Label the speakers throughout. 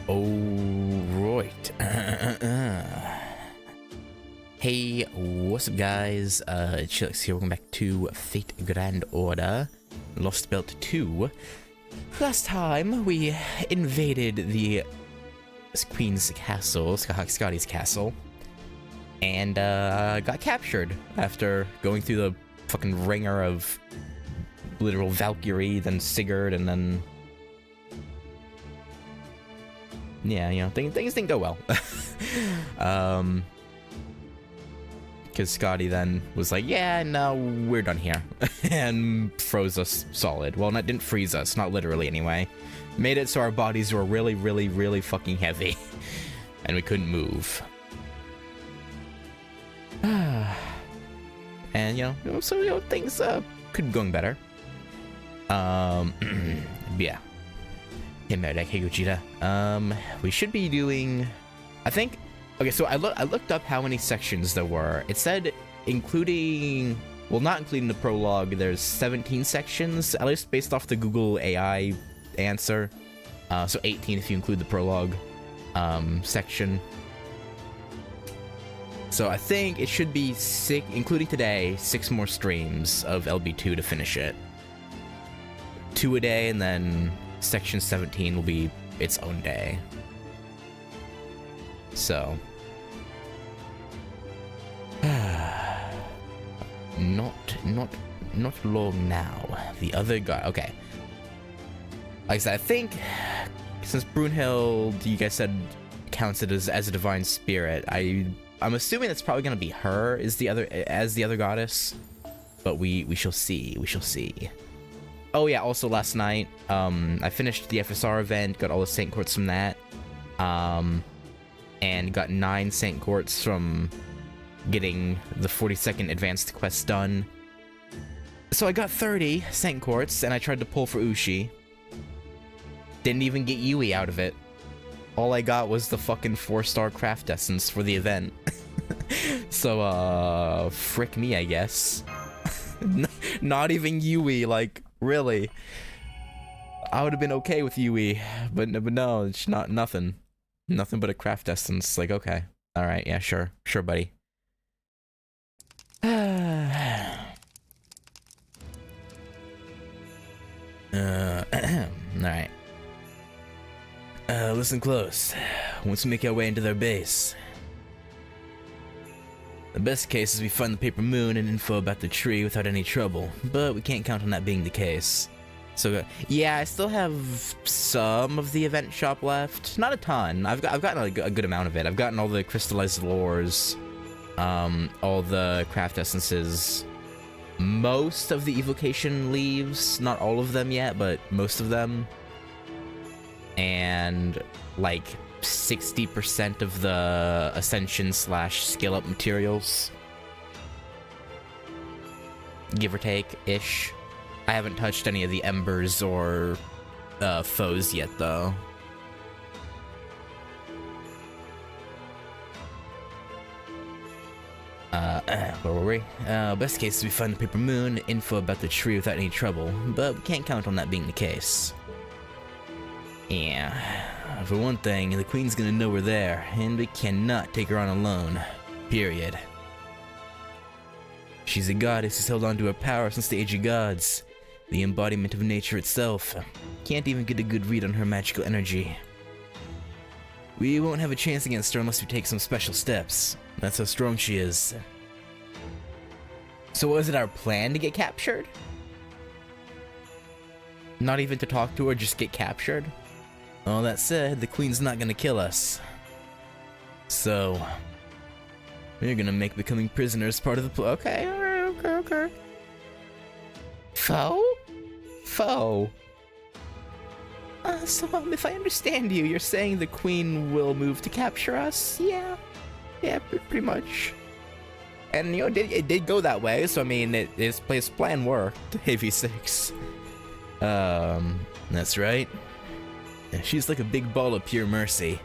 Speaker 1: Alright. Hey, what's up guys? Chillix here, welcome back to Fate Grand Order, Lost Belt 2. Last time, we invaded the Queen's castle, Scotty's castle, and got captured after going through the fucking ringer of literal Valkyrie, then Sigurd, and then... yeah, you know, things didn't go well. Because Scotty then was like, yeah, no, we're done here. And froze us solid. Well, not didn't freeze us, not literally anyway. Made it so our bodies were really, really, really fucking heavy. And we couldn't move. And, you know, so, you know, things could be going better. Yeah. Hey, Meredek, hey, Gachita. We should be doing... I think... Okay, so I looked up how many sections there were. It said including... Well, not including the prologue, there's 17 sections, at least based off the Google AI answer. So 18 if you include the prologue section. So I think it should be 6, including today, 6 more streams of LB2 to finish it. 2 a day, and then section 17 will be its own day. So... not long now. The other guy, okay. Like I said, I think since Brunhild, you guys said counts it as a divine spirit, I'm assuming that's probably gonna be her as the other goddess, but we shall see. We shall see. Oh yeah, also last night, I finished the FSR event, got all the Saint Quartz from that, and got 9 Saint Quartz from getting the 42nd advanced quest done. So I got 30 Saint Quartz, and I tried to pull for Ushi. Didn't even get Yui out of it. All I got was the fucking 4-star craft essence for the event. So, frick me, I guess. Not even Yui, like, really. I would have been okay with Yui, but no, it's nothing. Nothing but a craft essence. Like, okay. Alright, yeah, sure. Sure, buddy. Alright. Listen close. Once we make our way into their base, the best case is we find the paper moon and info about the tree without any trouble, but we can't count on that being the case. So, yeah, I still have some of the event shop left. Not a ton. I've gotten a good amount of it. I've gotten all the crystallized lores, all the craft essences, most of the evocation leaves. Not all of them yet, but most of them. And, like, 60% of the ascension / skill up materials. Give or take-ish. I haven't touched any of the embers or foes yet, though. Where were we? Best case is we find the paper moon, info about the tree without any trouble, but we can't count on that being the case. Yeah, for one thing, the Queen's gonna know we're there, and we cannot take her on alone. Period. She's a goddess who's held on to her power since the Age of Gods. The embodiment of nature itself. Can't even get a good read on her magical energy. We won't have a chance against her unless we take some special steps. That's how strong she is. So was it our plan to get captured? Not even to talk to her, just get captured? All that said, the Queen's not gonna kill us. So... we're gonna make becoming prisoners part of the plan. Okay, alright, okay. Foe? Foe? So if I understand you, you're saying the Queen will move to capture us? Yeah. Yeah, pretty much. And, you know, it did go that way, so I mean, his plan worked. AV6. That's right. She's like a big ball of pure mercy.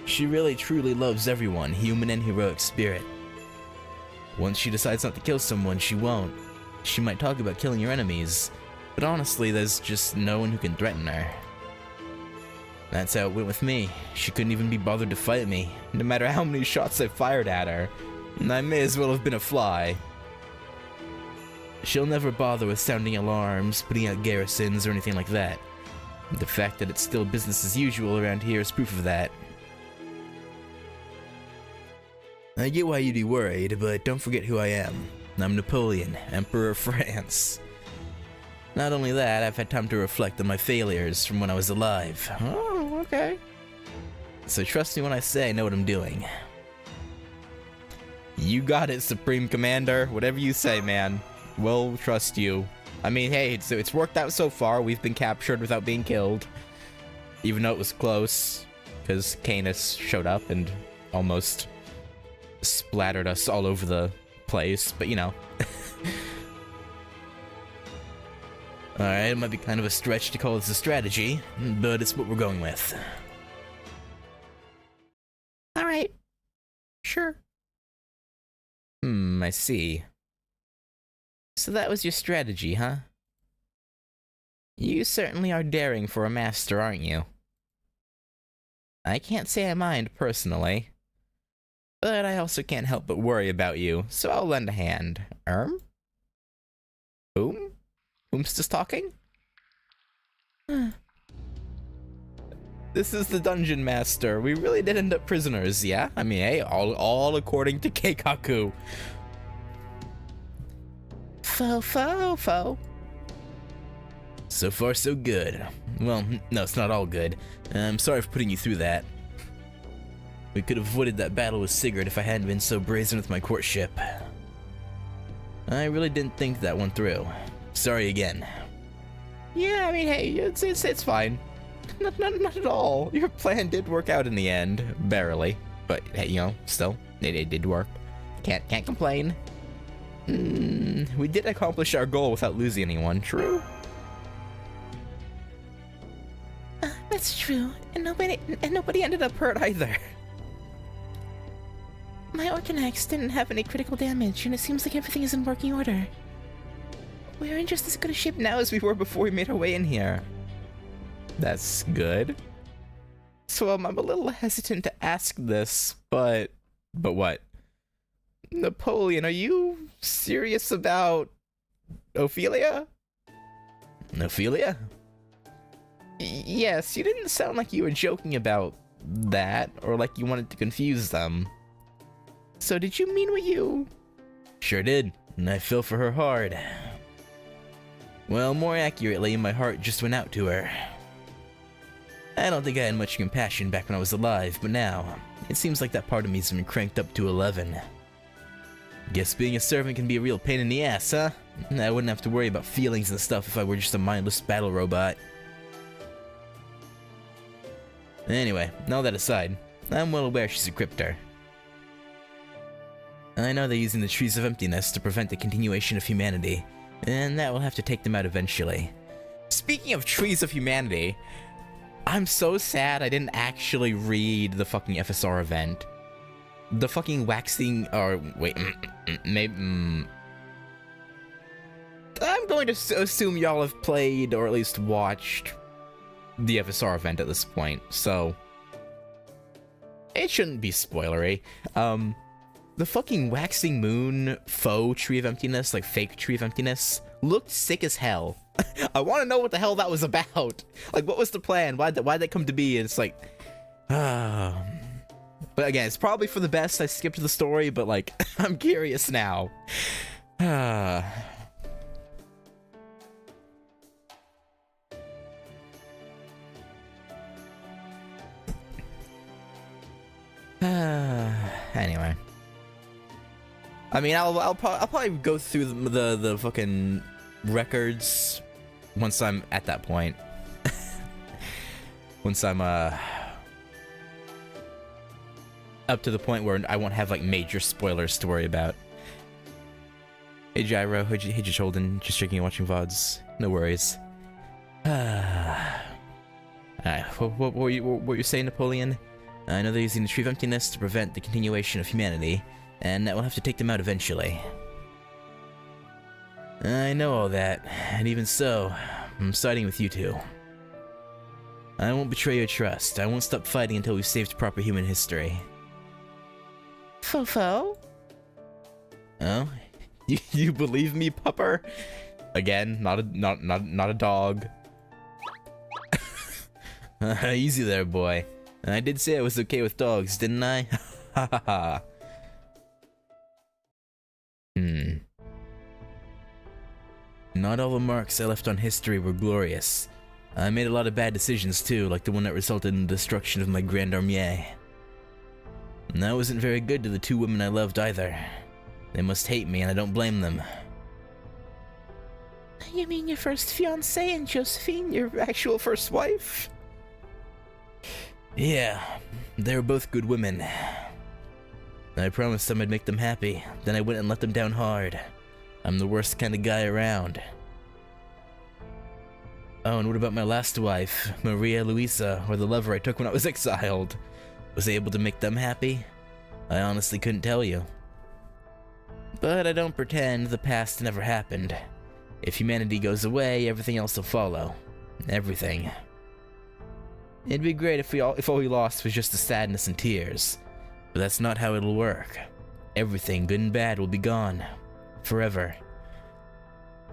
Speaker 1: She really truly loves everyone, human and heroic spirit. Once she decides not to kill someone, she won't. She might talk about killing your enemies, but honestly, there's just no one who can threaten her. That's how it went with me. She couldn't even be bothered to fight me, no matter how many shots I fired at her. And I may as well have been a fly. She'll never bother with sounding alarms, putting out garrisons, or anything like that. The fact that it's still business as usual around here is proof of that. I get why you'd be worried, but don't forget who I am. I'm Napoleon, Emperor of France. Not only that, I've had time to reflect on my failures from when I was alive. Oh, okay. So trust me when I say I know what I'm doing. You got it, Supreme Commander. Whatever you say, man. We'll trust you. I mean, hey, it's worked out so far. We've been captured without being killed. Even though it was close. Because Canis showed up and almost splattered us all over the place. But, you know. Alright, it might be kind of a stretch to call this a strategy, but it's what we're going with. Alright. Sure. I see. So that was your strategy, huh? You certainly are daring for a master, aren't you? I can't say I mind, personally. But I also can't help but worry about you, so I'll lend a hand. Whom? Whom's just talking? This is the dungeon master. We really did end up prisoners, yeah? I mean, hey, all according to Keikaku. Fo. So far, so good. Well, no, it's not all good. I'm sorry for putting you through that. We could have avoided that battle with Sigurd if I hadn't been so brazen with my courtship. I really didn't think that one through. Sorry again. Yeah, I mean, hey, it's fine. Not at all. Your plan did work out in the end, barely. But hey, you know, still, it did work. Can't complain. We did accomplish our goal without losing anyone. True. That's true, and nobody ended up hurt either. My Orkanax didn't have any critical damage, and it seems like everything is in working order. We're in just as good a shape now as we were before we made our way in here. That's good. So I'm a little hesitant to ask this, but what? Napoleon, are you serious about Ophelia? Ophelia? Yes, you didn't sound like you were joking about that, or like you wanted to confuse them. So did you mean what you... Sure did, and I feel for her hard. Well, more accurately, my heart just went out to her. I don't think I had much compassion back when I was alive, but now, it seems like that part of me's been cranked up to 11. Guess being a servant can be a real pain in the ass, huh? I wouldn't have to worry about feelings and stuff if I were just a mindless battle robot. Anyway, all that aside, I'm well aware she's a cryptor. I know they're using the Trees of Emptiness to prevent the continuation of humanity, and that will have to take them out eventually. Speaking of Trees of Humanity, I'm so sad I didn't actually read the fucking FSR event. The fucking waxing, or wait, maybe, I'm going to assume y'all have played or at least watched the FSR event at this point, so it shouldn't be spoilery. The fucking waxing moon faux Tree of Emptiness, like fake Tree of Emptiness, looked sick as hell. I want to know what the hell that was about. Like, what was the plan? Why'd that come to be? And it's like, but again, it's probably for the best I skipped the story, but like, I'm curious now. Anyway. I mean, I'll probably go through the fucking records once I'm at that point. Once I'm up to the point where I won't have like major spoilers to worry about. Hey Gyro, hey Holden, just checking and watching VODs. No worries. What were you saying, Napoleon? I know they're using the Tree of Emptiness to prevent the continuation of humanity, and that will have to take them out eventually. I know all that, and even so, I'm siding with you two. I won't betray your trust. I won't stop fighting until we've saved proper human history. Fofo? Oh? You believe me, pupper? Again, not a dog. Easy there, boy. I did say I was okay with dogs, didn't I? Ha ha ha. Not all the marks I left on history were glorious. I made a lot of bad decisions too, like the one that resulted in the destruction of my Grand Armier. And that wasn't very good to the two women I loved either. They must hate me, and I don't blame them. You mean your first fiancée and Josephine, your actual first wife? Yeah, they were both good women. I promised them I'd make them happy, then I went and let them down hard. I'm the worst kind of guy around. Oh, and what about my last wife, Maria Luisa, or the lover I took when I was exiled? Was I able to make them happy? I honestly couldn't tell you. But I don't pretend the past never happened. If humanity goes away, everything else will follow. Everything. It'd be great if all we lost was just the sadness and tears. But that's not how it'll work. Everything, good and bad, will be gone. Forever.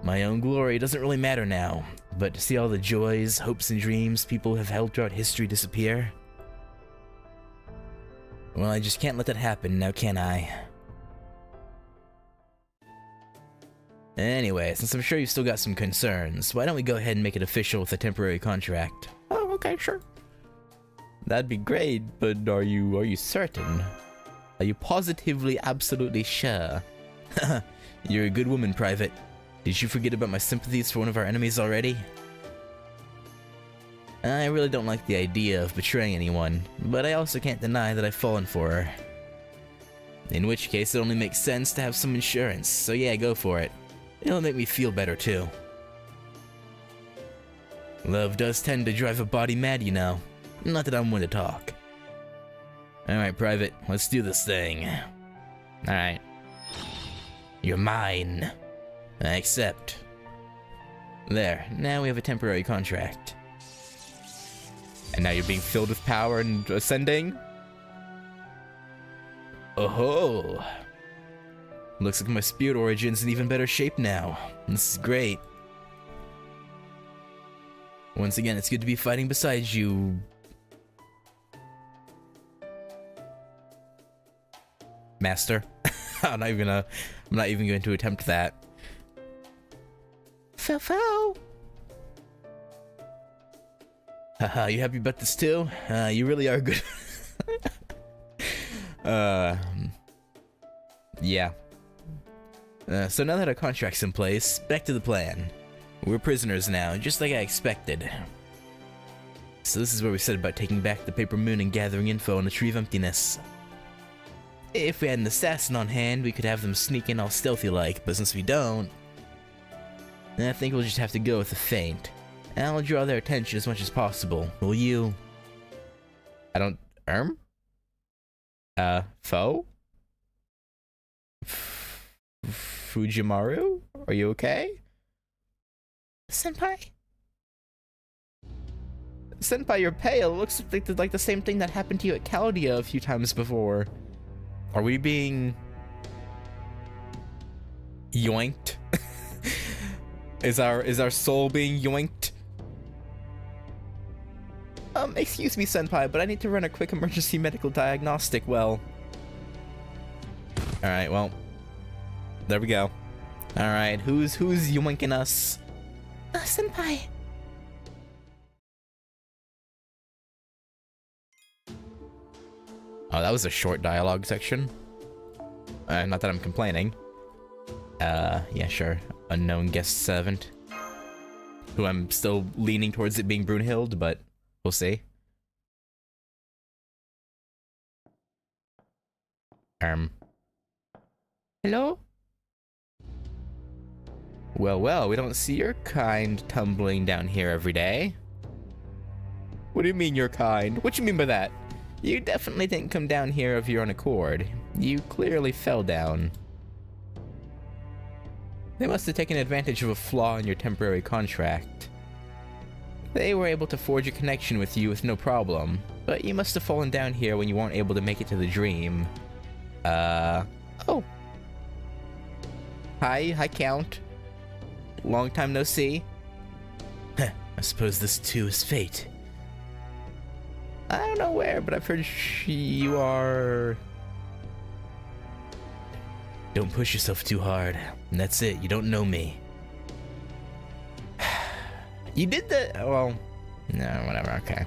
Speaker 1: My own glory doesn't really matter now, but to see all the joys, hopes, and dreams people have held throughout history disappear? Well, I just can't let that happen, now can I? Anyway, since I'm sure you've still got some concerns, why don't we go ahead and make it official with a temporary contract? Oh, okay, sure. That'd be great, but are you certain? Are you positively, absolutely sure? You're a good woman, Private. Did you forget about my sympathies for one of our enemies already? I really don't like the idea of betraying anyone, but I also can't deny that I've fallen for her. In which case, it only makes sense to have some insurance, so yeah, go for it. It'll make me feel better, too. Love does tend to drive a body mad, you know. Not that I'm one to talk. Alright, Private, let's do this thing. Alright. You're mine. I accept. There, now we have a temporary contract. And now you're being filled with power and ascending? Oh-ho! Looks like my spirit origin's in even better shape now. This is great. Once again, it's good to be fighting beside you. Master. I'm not even going to attempt that. Fo-fo! Haha, you happy about this too? You really are good. Yeah. So now that our contract's in place, back to the plan. We're prisoners now, just like I expected. So this is where we said about taking back the Paper Moon and gathering info on the Tree of Emptiness. If we had an assassin on hand, we could have them sneak in all stealthy-like, but since we don't, I think we'll just have to go with the feint. And I'll draw their attention as much as possible. Will you? I don't... Foe? Fujimaru? Are you okay? Senpai? Senpai, you're pale. It looks like the same thing that happened to you at Caldia a few times before. Are we being... yoinked? Is our soul being yoinked? Excuse me, Senpai, but I need to run a quick emergency medical diagnostic, well... Alright, well... There we go. Alright, who's yoinking us? Senpai! Oh, that was a short dialogue section. Not that I'm complaining. Yeah, sure. Unknown guest servant. Who I'm still leaning towards it being Brunhild, but we'll see. Hello? Well, we don't see your kind tumbling down here every day. What do you mean your kind? What you mean by that? You definitely didn't come down here of your own accord. You clearly fell down. They must have taken advantage of a flaw in your temporary contract. They were able to forge a connection with you with no problem, but you must have fallen down here when you weren't able to make it to the dream. Oh. Hi, Count. Long time no see. I suppose this too is fate. I don't know where, but I've heard you are... Don't push yourself too hard. And that's it, you don't know me. You did the... well... no, whatever, okay.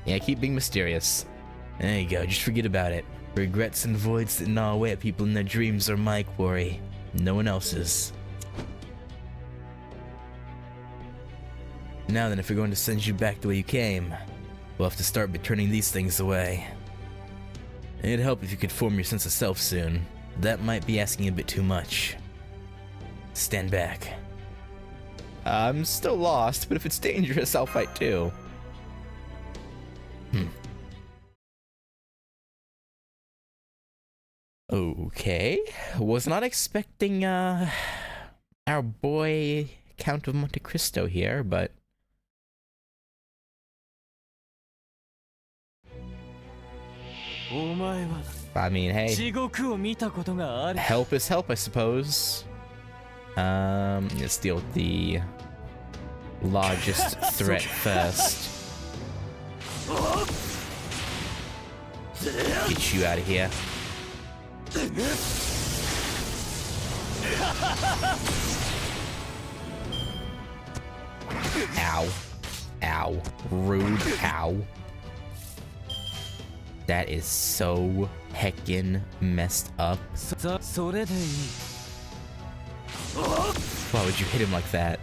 Speaker 1: Yeah, keep being mysterious. There you go, just forget about it. Regrets and voids that gnaw away at people in their dreams are my quarry. No one else's. Now then, if we're going to send you back the way you came, we'll have to start by turning these things away. It'd help if you could form your sense of self soon. That might be asking a bit too much. Stand back. I'm still lost, but if it's dangerous, I'll fight too. Okay. Was not expecting, our boy Count of Monte Cristo here, but... I mean, hey. Help is help, I suppose. Let's deal with the largest threat first. Get you out of here. Ow. Ow. Rude. Ow. That is so heckin' messed up. Why would you hit him like that?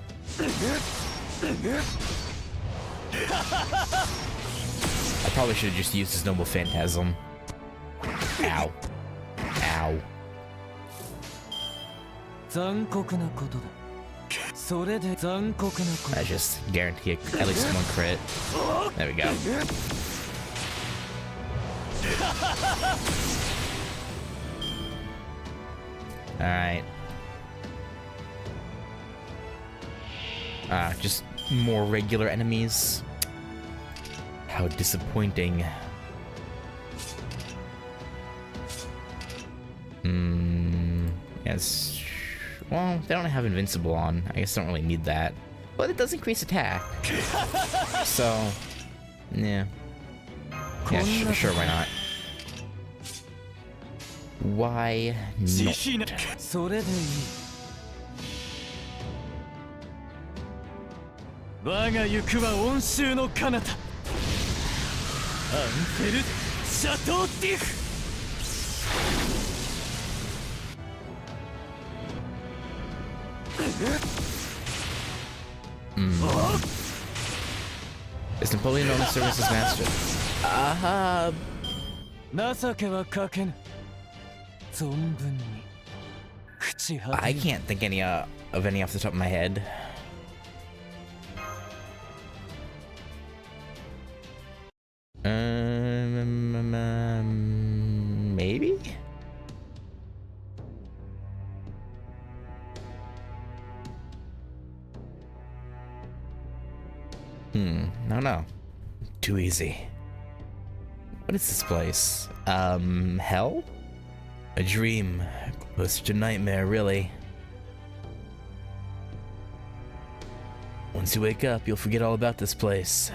Speaker 1: I probably should have just used his noble phantasm. Ow. Ow. I just guarantee at least one crit. There we go. Alright. Just more regular enemies. How disappointing. Yes. Well, they don't have invincible on. I guess I don't really need that. But it does increase attack. So, yeah. Yeah, sure, why not? Why not? Is Napoleon on the service as master? I can't think of any off the top of my head. Maybe? I don't know. Too easy. What is this place? Hell? A dream. Closer to nightmare, really. Once you wake up, you'll forget all about this place.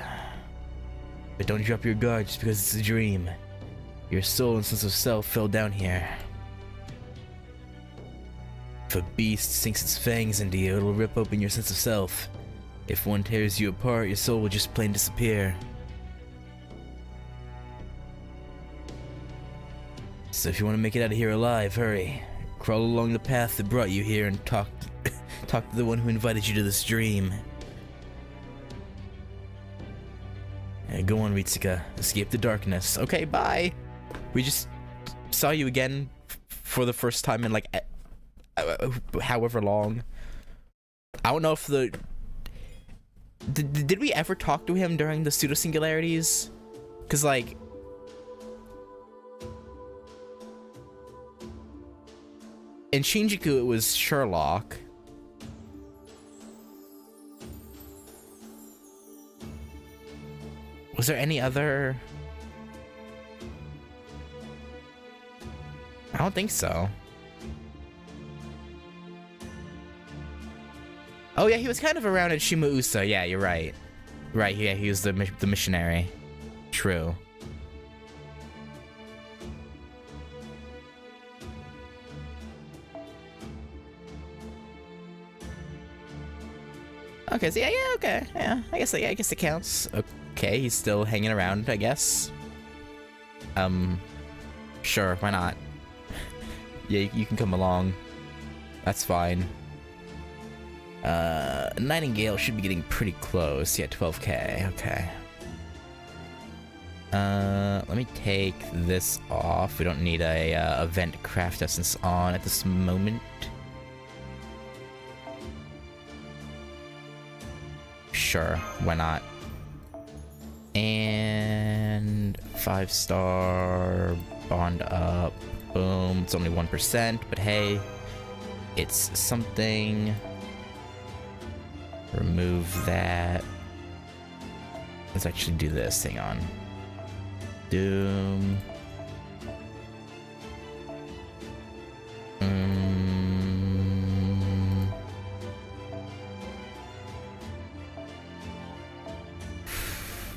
Speaker 1: But don't drop your guard just because it's a dream. Your soul and sense of self fell down here. If a beast sinks its fangs into you, it'll rip open your sense of self. If one tears you apart, your soul will just plain disappear. So if you want to make it out of here alive, hurry. Crawl along the path that brought you here and talk to the one who invited you to this dream. Go on, Ritsuka. Escape the darkness. Okay, bye! We just saw you again for the first time in like however long. I don't know if the... Did we ever talk to him during the pseudo-singularities? Because like... in Shinjuku it was Sherlock. Was there any other? I don't think so. Oh yeah, he was kind of around at Shimausa. Yeah, you're right. Right, yeah, he was the missionary. True. Okay, so yeah, okay, yeah. I guess it counts. Okay, he's still hanging around, I guess. Sure, why not? Yeah, you can come along. That's fine. Nightingale should be getting pretty close. Yeah, 12k. Okay. Let me take this off. We don't need a event craft essence on at this moment. Sure, why not? And 5-star bond up. Boom. It's only 1%, but hey, it's something. Remove that. Let's actually do this. Hang on. Doom.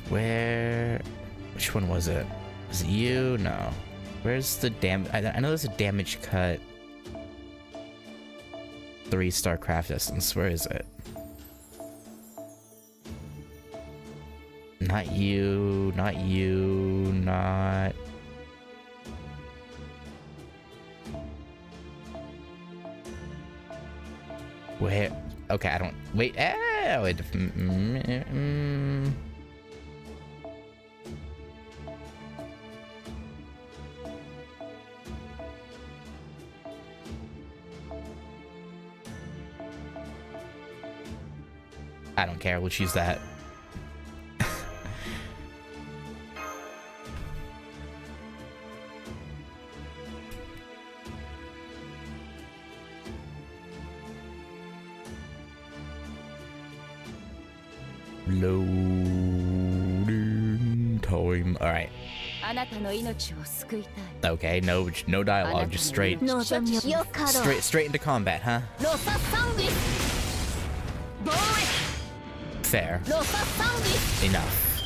Speaker 1: Where? Which one was it? Was it you? No. Where's the damage? I know there's a damage cut. 3-star craft essence. Where is it? Not you. Not you. Not. Where? Okay, I don't. Wait. Oh, wait. I don't care. We'll choose that. Loading time. All right. Okay, no dialogue, just straight into combat, huh? Fair. Enough.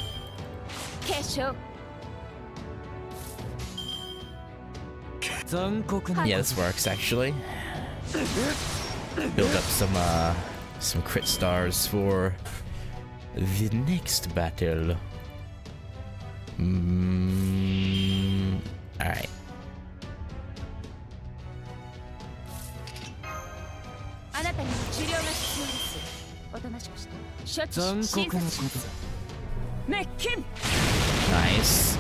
Speaker 1: Yeah, this works actually. Build up some crit stars for the next battle. Alright. Nice.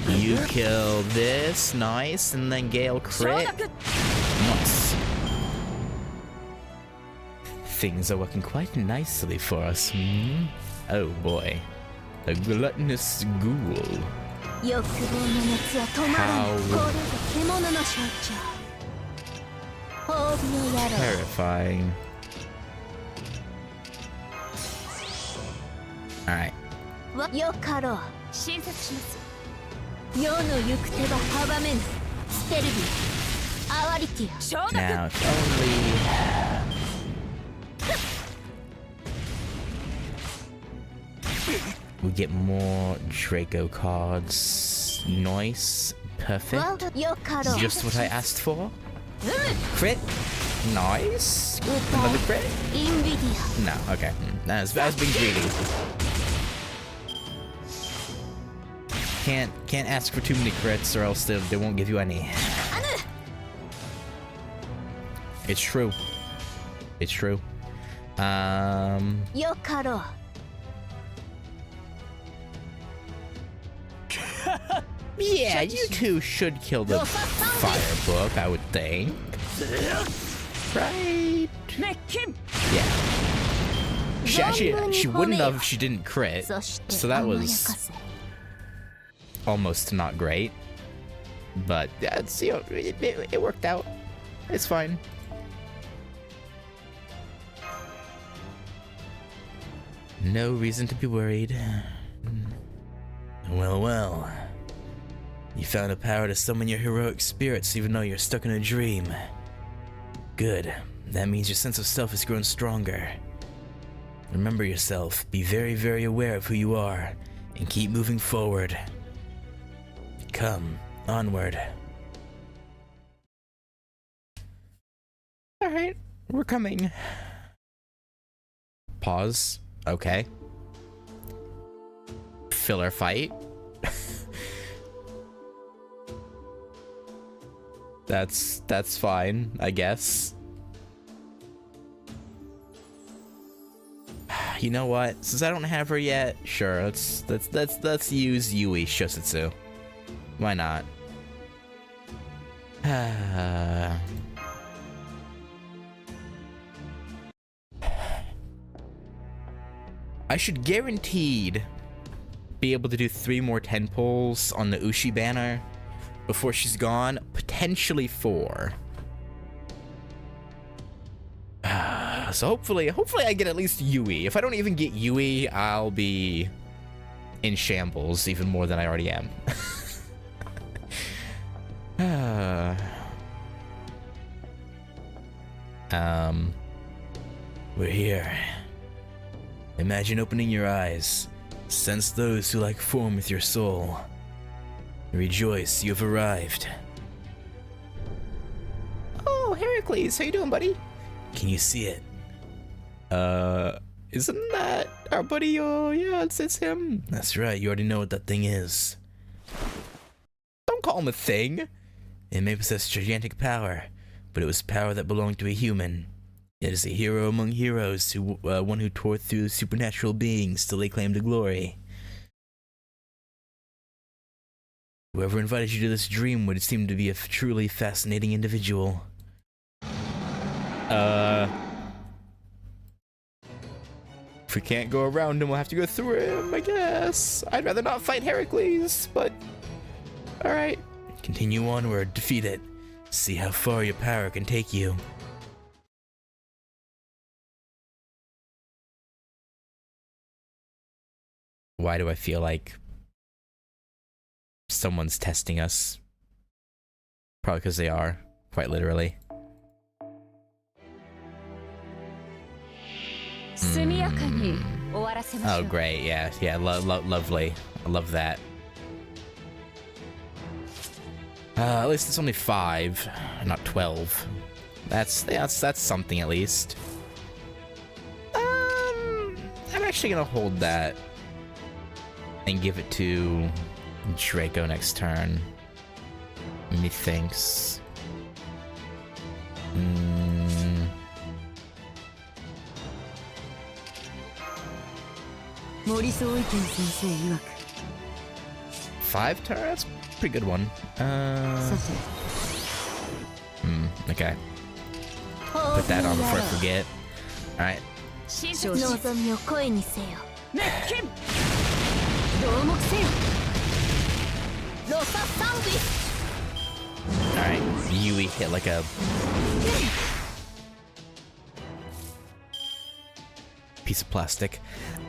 Speaker 1: You kill this, nice, and then Gale crit. Nice. Things are working quite nicely for us, hmm? Oh boy. A gluttonous ghoul. How terrifying. Alright. Now, if only... we get more Draco cards. Nice. Perfect. Just what I asked for. Crit. Nice. Another crit? No, okay. I was being greedy. Can't ask for too many crits or else they won't give you any. It's true. It's true. Yeah, you two should kill the fire book, I would think. Right? Yeah. She wouldn't have if she didn't crit. So that was almost not great. But yeah, it's, you know, it worked out. It's fine. No reason to be worried. Well, well. You found a power to summon your heroic spirits even though you're stuck in a dream. Good. That means your sense of self has grown stronger. Remember yourself, be very, very aware of who you are, and keep moving forward. Come, onward. Alright, we're coming. Pause. Okay. Filler fight. That's fine, I guess. You know what? Since I don't have her yet, sure, let's use Yui Shosutsu. Why not? I should guaranteed be able to do 3 more 10 pulls on the Ushi banner before she's gone, potentially 4. So hopefully I get at least Yui. If I don't even get Yui, I'll be in shambles even more than I already am. We're here. Imagine opening your eyes. Sense those who like form with your soul. Rejoice, you've arrived. Oh, Heracles, how you doing, buddy? Can you see it? Isn't that our buddy? Oh, yeah, it's him. That's right, you already know what that thing is. Don't call him a thing. It may possess gigantic power, but it was power that belonged to a human. It is a hero among heroes, one who tore through supernatural beings to lay claim to glory. Whoever invited you to this dream would seem to be a truly fascinating individual. If we can't go around him, we'll have to go through him, I guess. I'd rather not fight Heracles, but... Alright. Continue onward, defeat it. See how far your power can take you. Why do I feel like someone's testing us? Probably because they are, quite literally. Oh, great, yeah, lovely. I love that. At least it's only 5, not 12. That's something at least. I'm actually gonna hold that and give it to Draco next turn. Methinks. Five turns? Pretty good one. Okay. Put that on before I forget. Alright. Alright, Yui hit like a piece of plastic.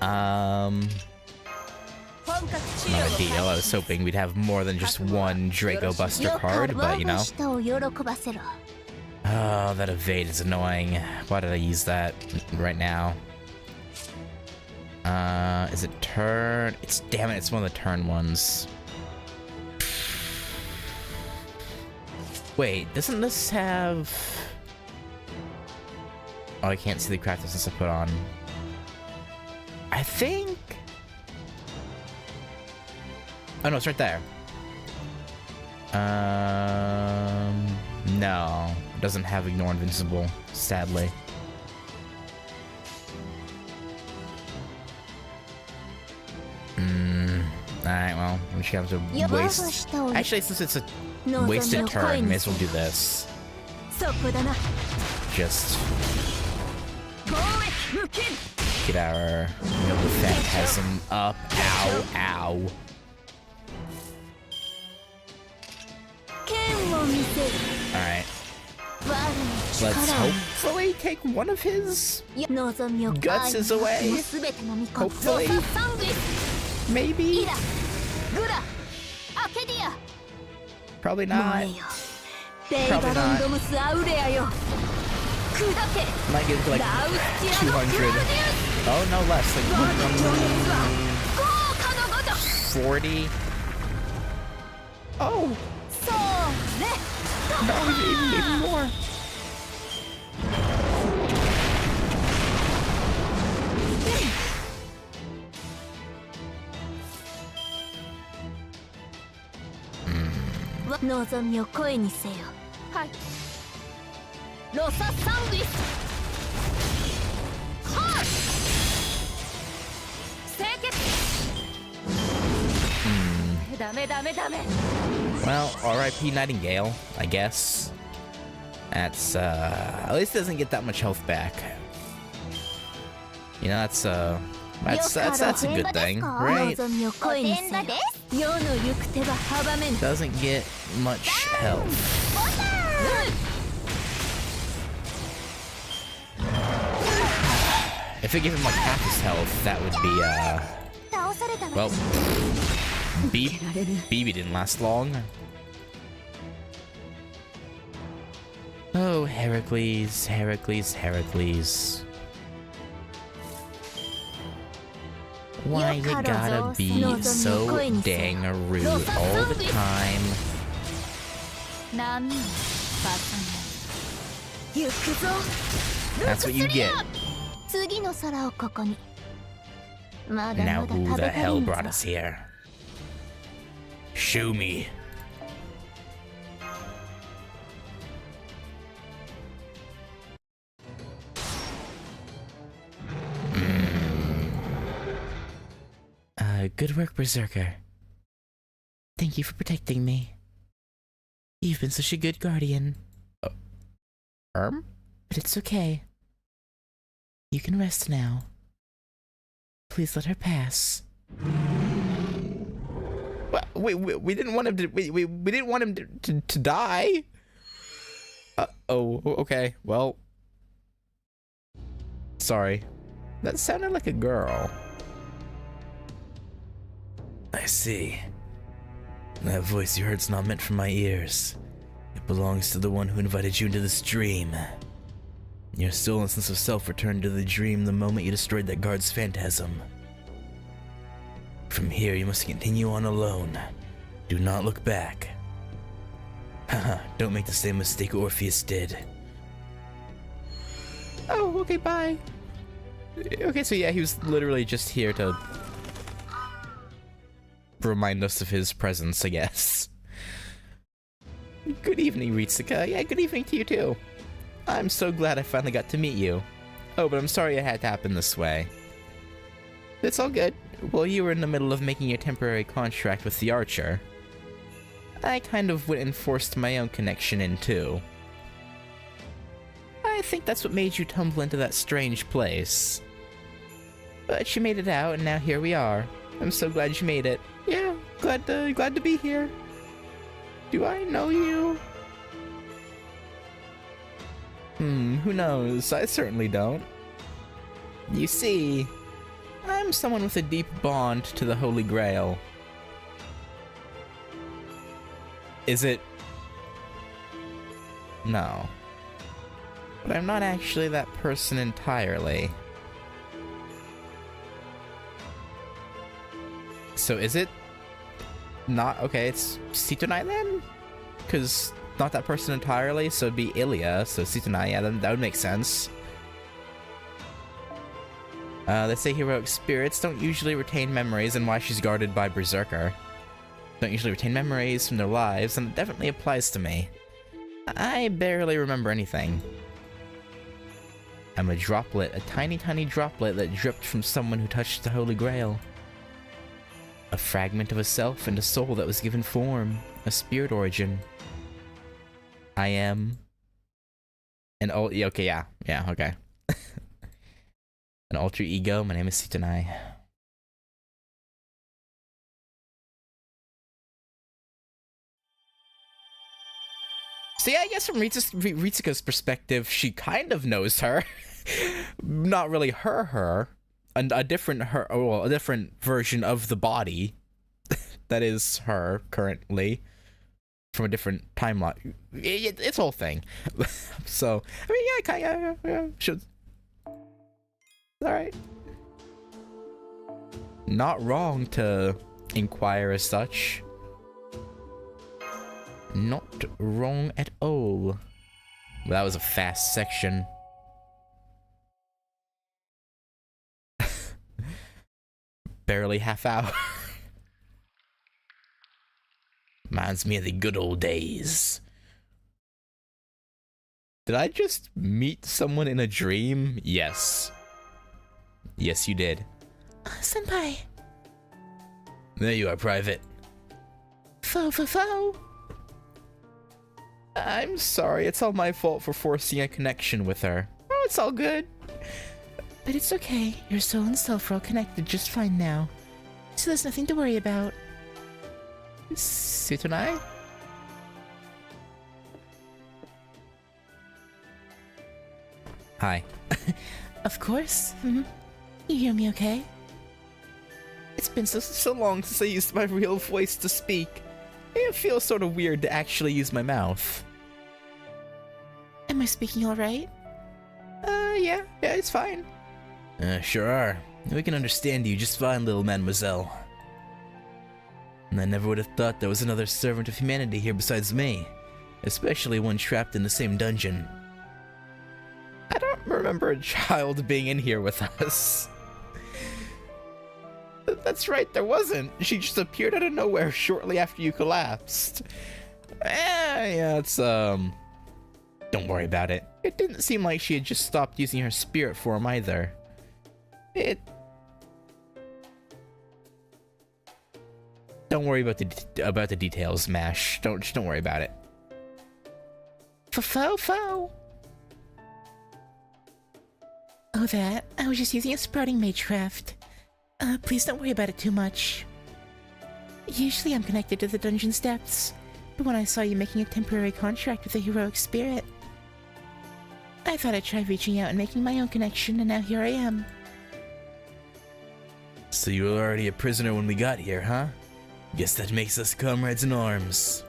Speaker 1: Not a deal. I was hoping we'd have more than just one Draco Buster card, but you know. Oh, that evade is annoying. Why did I use that right now? Is it turn? Damn it, it's one of the turn ones. Wait, doesn't this have... Oh, I can't see the craft since I put on. I think... Oh no, it's right there. No. It doesn't have Ignore Invincible, sadly. Alright, well, we should have to waste... Actually, since it's a wasted turn, may as well do this. Just... get our Noble Phantasm up. Ow, ow. Alright. Let's hopefully take one of his guts away. Hopefully. Maybe. Probably not. Probably not. Might get to like 200. Oh, no less. Like 40. Oh! No, even more. Well, R.I.P. Nightingale, I guess. That's, at least it doesn't get that much health back. You know, that's a good thing, right? Doesn't get much health. If it gave him like half his health, that would be, well, BB didn't last long. Oh, Heracles, Heracles, Heracles. Why you gotta be so dang rude all the time? That's what you get. Now who the hell brought us here? Show me. Good work, Berserker. Thank you for protecting me. You've been such a good guardian. But it's okay. You can rest now. Please let her pass. Wait, we didn't want him to. We didn't want him to die. Oh, okay. Well, sorry. That sounded like a girl. I see. That voice you heard's not meant for my ears. It belongs to the one who invited you into this dream. Your stolen sense of self returned to the dream the moment you destroyed that guard's phantasm. From here, you must continue on alone. Do not look back. Haha, don't make the same mistake Orpheus did. Oh, okay, bye. Okay, so yeah, he was literally just here to remind us of his presence, I guess. Good evening, Ritsuka. Yeah, good evening to you too. I'm so glad I finally got to meet you. Oh, but I'm sorry it had to happen this way. It's all good. While you were in the middle of making a temporary contract with the Archer, I kind of went and forced my own connection in too. I think that's what made you tumble into that strange place. But you made it out, and now here we are. I'm so glad you made it. Yeah, glad to be here. Do I know you? Who knows? I certainly don't. You see, I'm someone with a deep bond to the Holy Grail. Is it? No. But I'm not actually that person entirely. So is it not? Okay, it's Sitonai then? Because not that person entirely, so it'd be Ilya, so Sitonai, yeah, that would make sense. They say heroic spirits don't usually retain memories, and why she's guarded by Berserker. Don't usually retain memories from their lives, and it definitely applies to me. I barely remember anything. I'm a droplet, a tiny, tiny droplet that dripped from someone who touched the Holy Grail. A fragment of a self and a soul that was given form, a spirit origin. I am an okay, yeah, okay. An alter ego. My name is Sitonai. So yeah, I guess from Ritsuka's perspective, she kind of knows her. Not really her, and a different her, well, a different version of the body that is her currently from a different timeline. It's a whole thing. So, I mean, yeah, kind of, yeah, should. Alright. Not wrong to inquire as such. Not wrong at all. That was a fast section. Barely half hour. Reminds me of the good old days. Did I just meet someone in a dream? Yes. Yes, you did.
Speaker 2: Senpai.
Speaker 1: There you are, Private.
Speaker 2: Fo.
Speaker 1: I'm sorry, it's all my fault for forcing a connection with her. Oh, it's all good.
Speaker 2: But it's okay. Your soul and self are all connected just fine now. So there's nothing to worry about.
Speaker 1: Sutonai? Hi.
Speaker 2: Of course. You hear me okay?
Speaker 1: It's been so long since I used my real voice to speak. It feels sort of weird to actually use my mouth.
Speaker 2: Am I speaking alright?
Speaker 1: Yeah, it's fine. Sure are. We can understand you just fine, little mademoiselle. And I never would have thought there was another servant of humanity here besides me, especially one trapped in the same dungeon. I don't remember a child being in here with us. That's right, there wasn't. She just appeared out of nowhere shortly after you collapsed. Yeah, it's, don't worry about it. It didn't seem like she had just stopped using her spirit form either. Don't worry about the details, Mash. Just don't worry about it.
Speaker 2: Fo. Oh, that. I was just using a sprouting magecraft. Please don't worry about it too much. Usually I'm connected to the dungeon's depths, but when I saw you making a temporary contract with a heroic spirit, I thought I'd try reaching out and making my own connection, and now here I am.
Speaker 1: So you were already a prisoner when we got here, huh? Guess that makes us comrades in arms.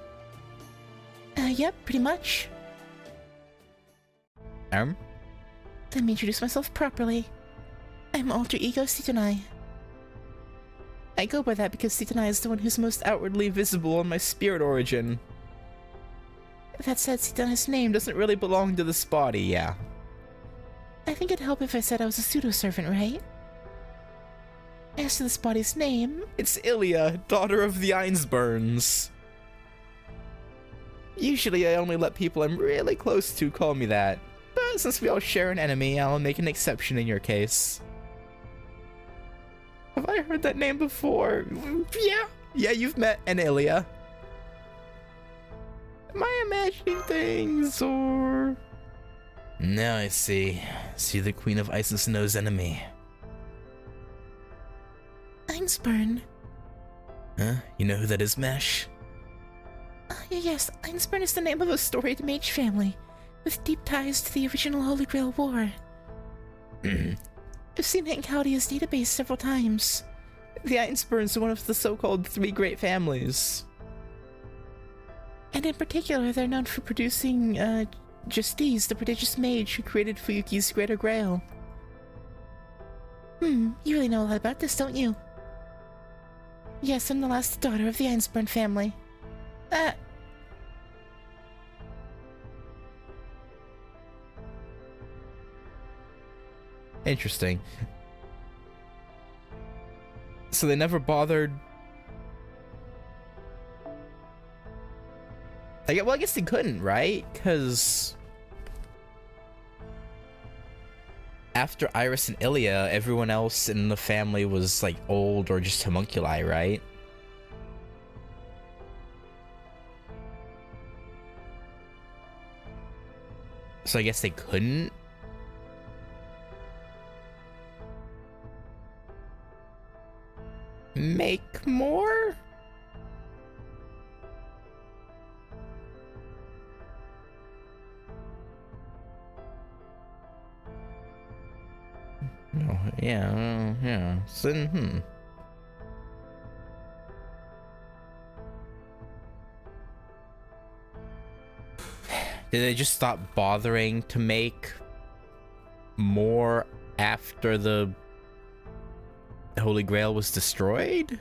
Speaker 2: Yep, pretty much. Let me introduce myself properly. I'm Alter Ego Sutonai. I go by that because Sutonai is the one who's most outwardly visible on my spirit origin. That said, Sutonai's name doesn't really belong to this body, yeah. I think it'd help if I said I was a pseudo-servant, right? As to this body's name...
Speaker 1: It's Ilya, daughter of the Einsburns. Usually I only let people I'm really close to call me that, but since we all share an enemy, I'll make an exception in your case. Have I heard that name before? Yeah, you've met an Ilya. Am I imagining things, or...? Now I see. See the Queen of Ice and Snow's enemy.
Speaker 2: Einsburn.
Speaker 1: Huh? You know who that is, Mesh?
Speaker 2: Yes, Einsburn is the name of a storied mage family, with deep ties to the original Holy Grail War. I've seen it in Chaldea's database several times. The Einsburns are one of the so-called Three Great Families. And in particular, they're known for producing, Justice, the prodigious mage who created Fuyuki's Greater Grail. You really know a lot about this, don't you? Yes, I'm the last daughter of the Einsburn family.
Speaker 1: Interesting. So they never bothered... well, I guess they couldn't, right? Because... after Iris and Ilya, everyone else in the family was, like, old or just homunculi, right? So I guess they couldn't? Make more? Oh, yeah. So, Did they just stop bothering to make more after the Holy Grail was destroyed?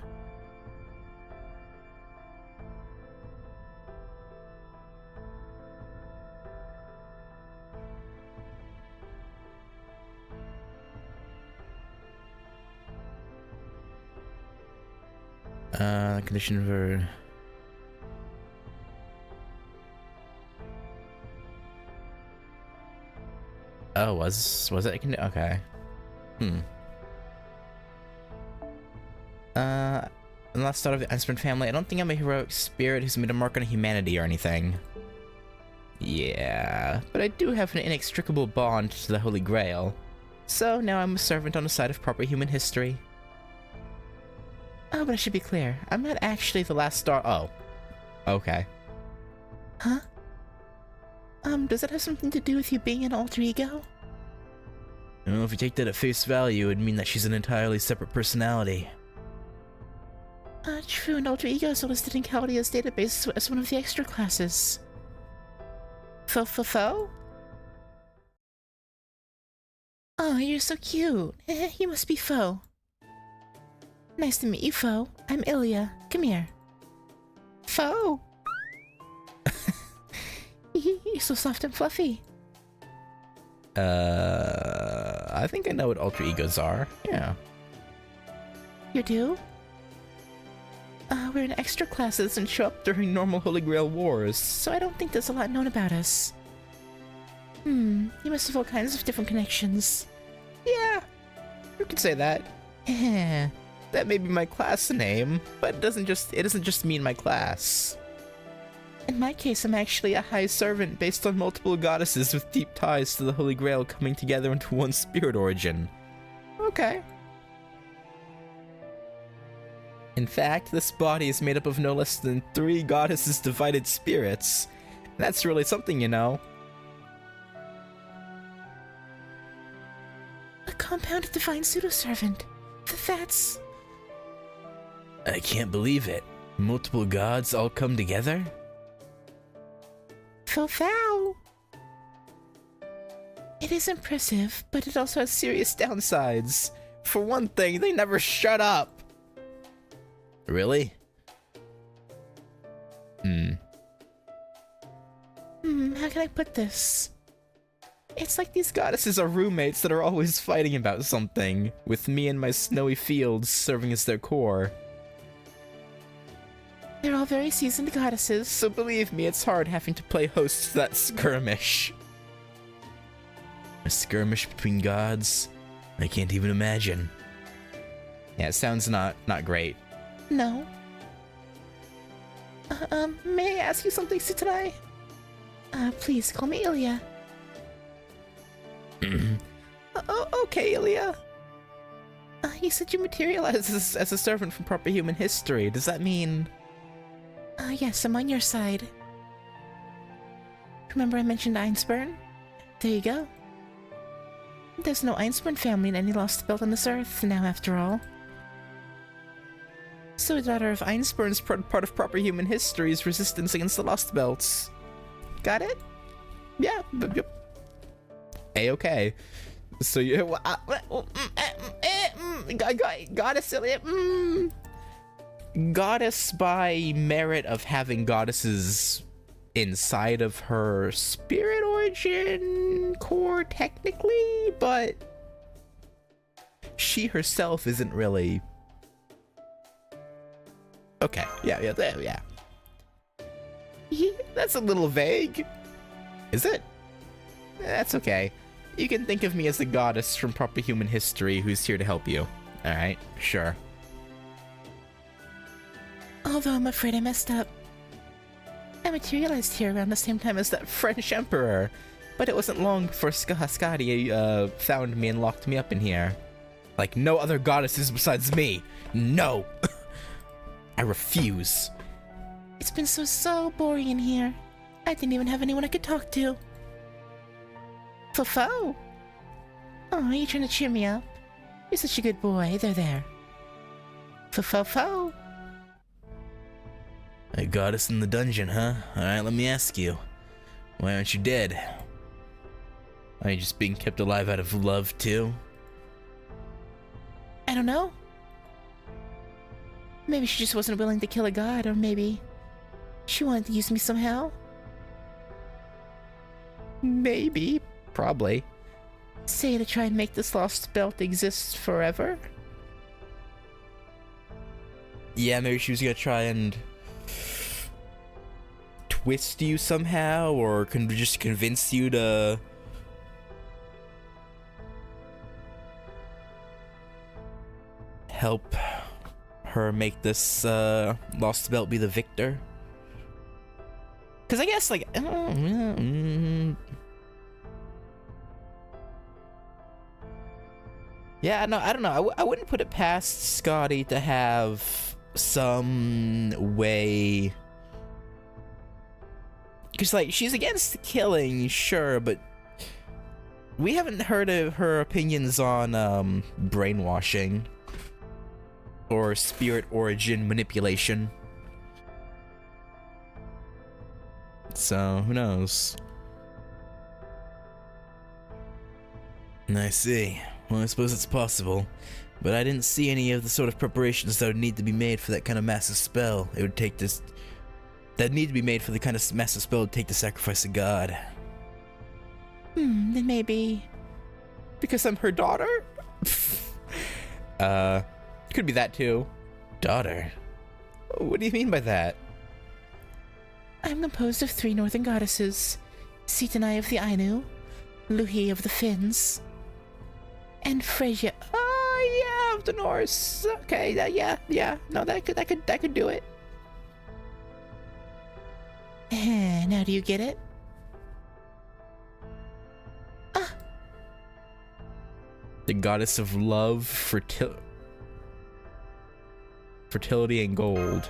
Speaker 1: Condition for... Oh, was it? Okay. In the last start of the Einstein family, I don't think I'm a heroic spirit who's made a mark on humanity or anything. Yeah, but I do have an inextricable bond to the Holy Grail. So now I'm a servant on the side of proper human history. Oh, but I should be clear. I'm not actually the last star. Oh. Okay.
Speaker 2: Huh? Does that have something to do with you being an alter ego?
Speaker 1: Well, if you take that at face value, it'd mean that she's an entirely separate personality.
Speaker 2: True, and alter egos are listed in Chaldea's database as one of the extra classes. Fo? Oh, you're so cute. You must be Fo. Nice to meet you, Fo. I'm Ilya. Come here. Fo! You're so soft and fluffy.
Speaker 1: I think I know what alter egos are. Yeah.
Speaker 2: You do? We're in extra classes and show up during normal Holy Grail wars, so I don't think there's a lot known about us. You must have all kinds of different connections.
Speaker 1: Yeah, you could say that. That may be my class name, but it doesn't just mean my class.
Speaker 2: In my case, I'm actually a high servant based on multiple goddesses with deep ties to the Holy Grail coming together into one spirit origin.
Speaker 1: Okay. In fact, this body is made up of no less than 3 goddesses' divided spirits. That's really something, you know.
Speaker 2: A compounded divine pseudo-servant. That's...
Speaker 1: I can't believe it. Multiple gods all come together?
Speaker 2: Foul. It is impressive, but it also has serious downsides.
Speaker 1: For one thing, they never shut up. Really?
Speaker 2: How can I put this?
Speaker 1: It's like these goddesses are roommates that are always fighting about something, with me and my snowy fields serving as their core.
Speaker 2: They're all very seasoned goddesses,
Speaker 1: So believe me, it's hard having to play host to that skirmish. A skirmish between gods? I can't even imagine. Yeah, it sounds not great.
Speaker 2: No. May I ask you something, Sutanai? Please call me Ilya.
Speaker 1: Okay, Ilya.
Speaker 2: You said you materialized as a servant from proper human history. Does that mean... yes, I'm on your side. Remember I mentioned Einspurn? There you go. There's no Einspurn family in any lost belt on this earth now, after all. So a daughter of Einspurn's part of proper human history's resistance against the lost belts. Got it?
Speaker 1: Yeah. Yep. A-okay. So you... Goddess Ilya... Goddess by merit of having goddesses inside of her spirit origin core, technically, but she herself isn't really... Okay, yeah. That's a little vague. Is it? That's okay. You can think of me as the goddess from proper human history who's here to help you. Alright, sure.
Speaker 2: Although I'm afraid I messed up. I materialized here around the same time as that
Speaker 1: French emperor, but it wasn't long before Skadi found me and locked me up in here. Like no other goddesses besides me. No! I refuse.
Speaker 2: It's been so boring in here. I didn't even have anyone I could talk to. Fofo! Oh, you're trying to cheer me up? You're such a good boy. There. Fofo!
Speaker 1: A goddess in the dungeon, huh? Alright, let me ask you. Why aren't you dead? Are you just being kept alive out of love, too?
Speaker 2: I don't know. Maybe she just wasn't willing to kill a god, or maybe she wanted to use me somehow.
Speaker 1: Maybe. Probably.
Speaker 2: Say to try and make this lost belt exist forever?
Speaker 1: Yeah, maybe she was gonna try and twist you somehow, or just convince you to help her make this lost belt be the victor. Because I guess, like, yeah, no, I don't know. I wouldn't put it past Scotty to have some way. Because, like, she's against killing, sure, but we haven't heard of her opinions on brainwashing or spirit origin manipulation. So, who knows? I see. Well, I suppose it's possible, but I didn't see any of the sort of preparations that would need to be made for that kind of massive spell. It would take this... That'd need to be made for the kind of massive spell it would take to sacrifice a god.
Speaker 2: Then maybe...
Speaker 1: Because I'm her daughter? Could be that too. Daughter? What do you mean by that?
Speaker 2: I'm composed of 3 northern goddesses. Sitanai of the Ainu, Luhi of the Finns, and Freyja. Oh yeah, of the Norse. Okay, yeah. No, that could do it. Now do you get it?
Speaker 1: The goddess of love, fertility, and gold.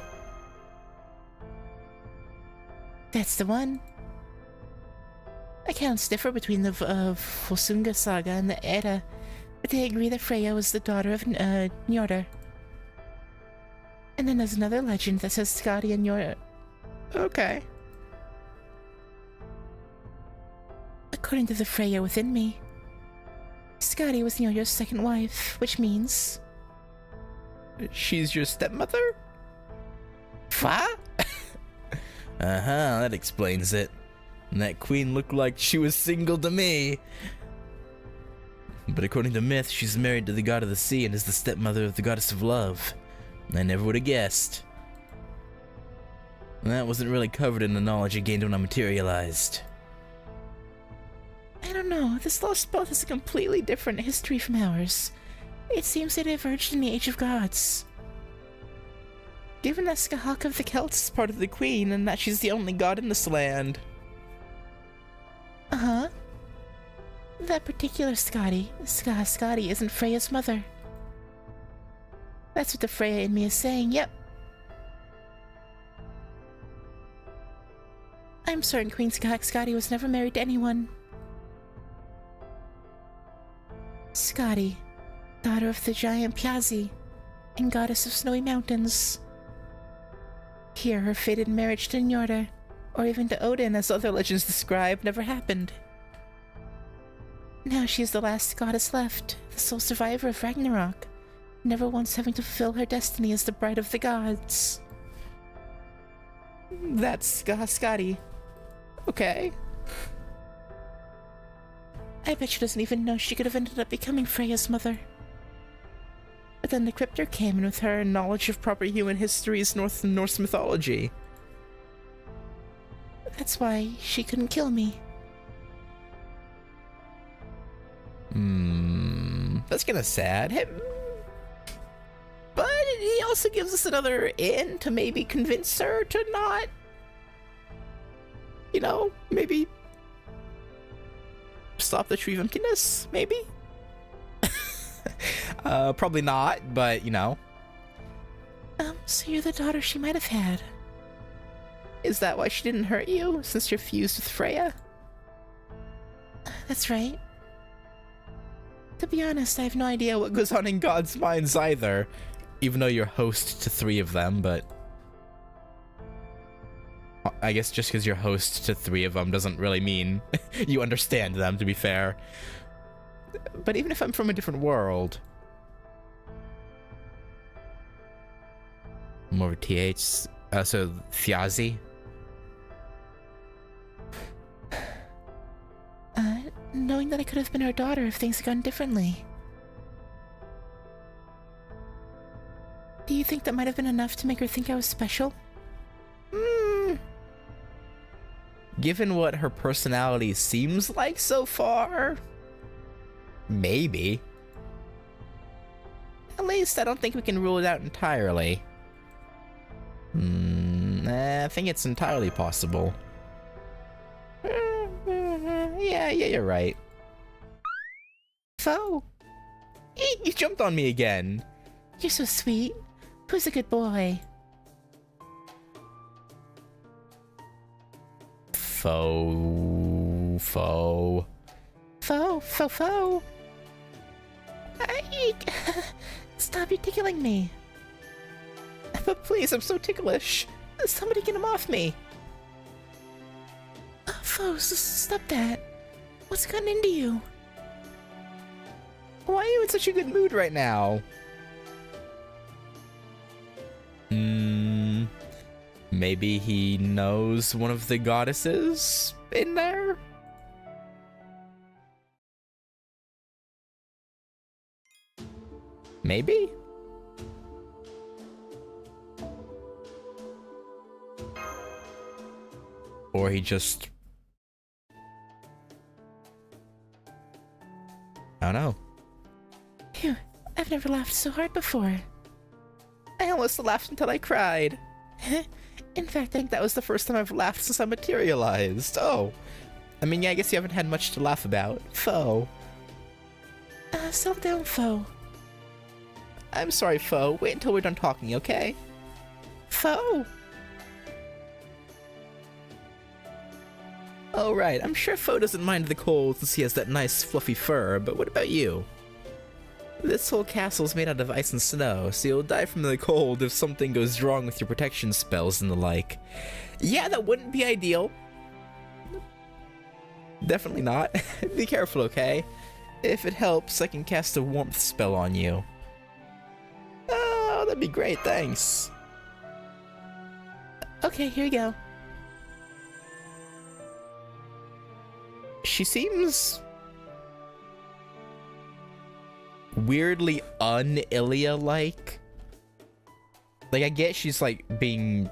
Speaker 2: That's the one. Accounts differ between the Volsunga saga and the Edda, but they agree that Freya was the daughter of Njordr. And then there's another legend that says Skadi and Njordr.
Speaker 1: Okay.
Speaker 2: According to the Freya within me, Skadi was Njordr's second wife, which means...
Speaker 1: She's your stepmother? What? That explains it. And that queen looked like she was single to me. But according to myth, she's married to the god of the sea and is the stepmother of the goddess of love. I never would have guessed. That wasn't really covered in the knowledge I gained when I materialized.
Speaker 2: I don't know, this lost belt has a completely different history from ours. It seems they diverged in the Age of Gods. Given that Skahak of the Celts is part of the Queen, and that she's the only god in this land. Uh-huh. That particular Skadi isn't Freya's mother. That's what the Freya in me is saying, yep. I'm certain Queen Skadi was never married to anyone. Skadi, daughter of the giant Pyazi, and goddess of snowy mountains. Here, her fated marriage to Njordr, or even to Odin, as other legends describe, never happened. Now she is the last goddess left, the sole survivor of Ragnarok, never once having to fulfill her destiny as the bride of the gods. That's Skadi. Okay. I bet she doesn't even know she could have ended up becoming Freya's mother. But then the Cryptor came in with her knowledge of proper human history's Norse mythology. That's why she couldn't kill me.
Speaker 1: That's kinda sad. But he also gives us another in to maybe convince her to not, maybe stop the tree of emptiness, maybe? Probably not, but,
Speaker 2: So you're the daughter she might have had.
Speaker 1: Is that why she didn't hurt you, since you're fused with Freya?
Speaker 2: That's right.
Speaker 1: To be honest, I have no idea what goes on in God's minds either, even though you're host to 3 of them, but... I guess just because you're host to 3 of them doesn't really mean you understand them, to be fair. But even if I'm from a different world... More of a TH, so Thiazi?
Speaker 2: Knowing that I could have been her daughter if things had gone differently. Do you think that might have been enough to make her think I was special?
Speaker 1: Given what her personality seems like so far, maybe. At least I don't think we can rule it out entirely. I think it's entirely possible. Yeah, you're right.
Speaker 2: Foe!
Speaker 1: You jumped on me again.
Speaker 2: You're so sweet. Who's a good boy?
Speaker 1: Foe.
Speaker 2: Stop, you're tickling me.
Speaker 1: But please, I'm so ticklish.
Speaker 2: Somebody get him off me. Foe, stop that. What's gotten into you?
Speaker 1: Why are you in such a good mood right now? Maybe he knows one of the goddesses in there? Maybe? Or he just... I don't know.
Speaker 2: Phew, I've never laughed so hard before.
Speaker 1: I almost laughed until I cried.
Speaker 2: In fact,
Speaker 1: I think that was the first time I've laughed since I materialized. Oh. I mean, yeah, I guess you haven't had much to laugh about. Foe.
Speaker 2: Settle down, Foe.
Speaker 1: I'm sorry, Foe. Wait until we're done talking, okay?
Speaker 2: Foe!
Speaker 1: Oh, right. I'm sure Foe doesn't mind the cold since he has that nice fluffy fur, but what about you? This whole castle's made out of ice and snow, so you'll die from the cold if something goes wrong with your protection spells and the like. Yeah, that wouldn't be ideal. Definitely not. Be careful, okay? If it helps, I can cast a warmth spell on you. Oh, that'd be great, thanks.
Speaker 2: Okay, here we go.
Speaker 1: She seems... weirdly un-Ilia-like. Like, I get she's, like, being...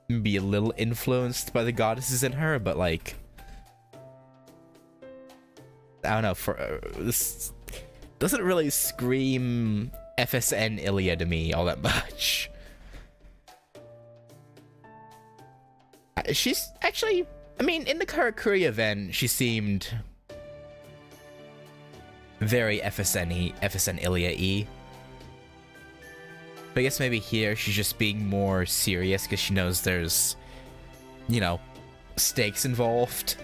Speaker 1: maybe a little influenced by the goddesses in her, but, like... I don't know, for... this doesn't really scream FSN Ilia to me all that much. She's actually... I mean, in the Karakuri event, she seemed... very FSN Ilia-y. But I guess maybe here she's just being more serious because she knows there's, you know, stakes involved.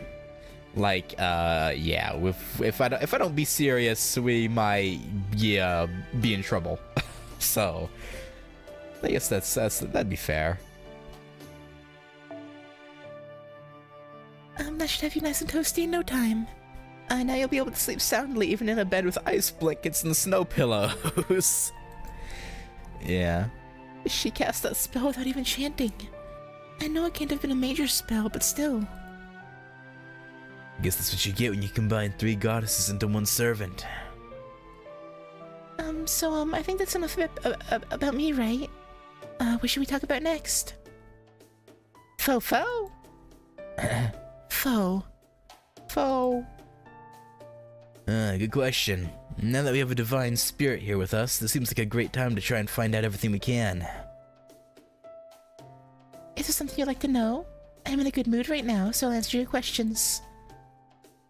Speaker 1: Like, yeah, if I don't be serious, we might, yeah, be in trouble. So, I guess that'd be fair.
Speaker 2: That should have you nice and toasty in no time.
Speaker 1: Now you'll be able to sleep soundly even in a bed with ice blankets and snow pillows. Yeah.
Speaker 2: She cast that spell without even chanting. I know it can't have been a major spell, but still.
Speaker 1: I guess that's what you get when you combine 3 goddesses into one servant.
Speaker 2: I think that's enough about me, right? What should we talk about next? Foe. Foe.
Speaker 1: Good question. Now that we have a divine spirit here with us, this seems like a great time to try and find out everything we can.
Speaker 2: Is there something you'd like to know? I'm in a good mood right now, so I'll answer your questions.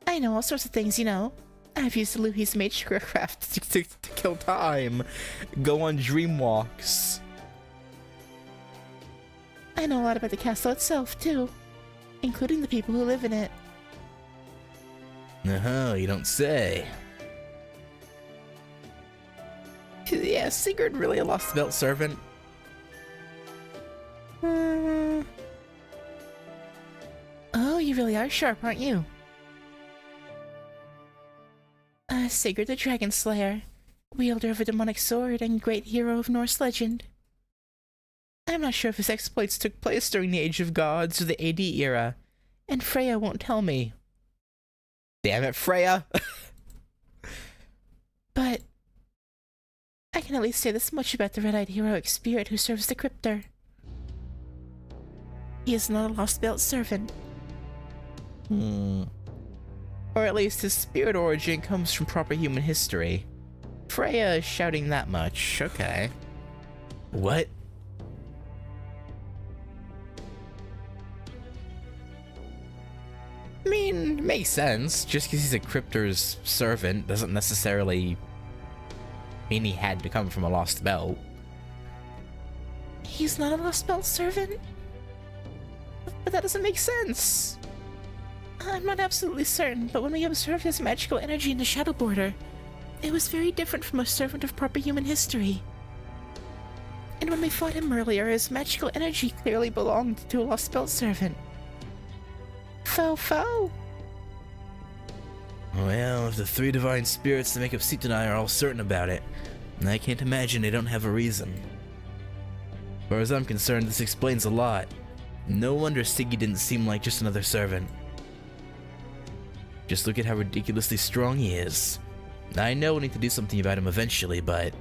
Speaker 2: I know all sorts of things, you know. I've used Luhi's Magecraft
Speaker 1: to kill time. Go on dream walks.
Speaker 2: I know a lot about the castle itself, too. Including the people who live in it.
Speaker 1: You don't say. Yeah, Sigurd really a lost belt servant.
Speaker 2: you really are sharp, aren't you? Sigurd the Dragon Slayer, wielder of a demonic sword and great hero of Norse legend. I'm not sure if his exploits took place during the Age of Gods or the AD era, and Freya won't tell me.
Speaker 1: Damn it, Freya!
Speaker 2: But I can at least say this much about the red-eyed heroic spirit who serves the Cryptor. He is not a lost belt servant.
Speaker 1: Or at least his spirit origin comes from proper human history. Freya is shouting that much. Okay. What? I mean, makes sense. Just because he's a Cryptor's servant doesn't necessarily mean he had to come from a lost belt.
Speaker 2: He's not a lost belt servant? But that doesn't make sense. I'm not absolutely certain, but when we observed his magical energy in the Shadow Border, it was very different from a servant of proper human history. And when we fought him earlier, his magical energy clearly belonged to a lost belt servant. Fo.
Speaker 1: Well, if the three divine spirits that make up Sitanai are all certain about it, I can't imagine they don't have a reason. As far as I'm concerned, this explains a lot. No wonder Siggy didn't seem like just another servant. Just look at how ridiculously strong he is. I know we'll need to do something about him eventually, but...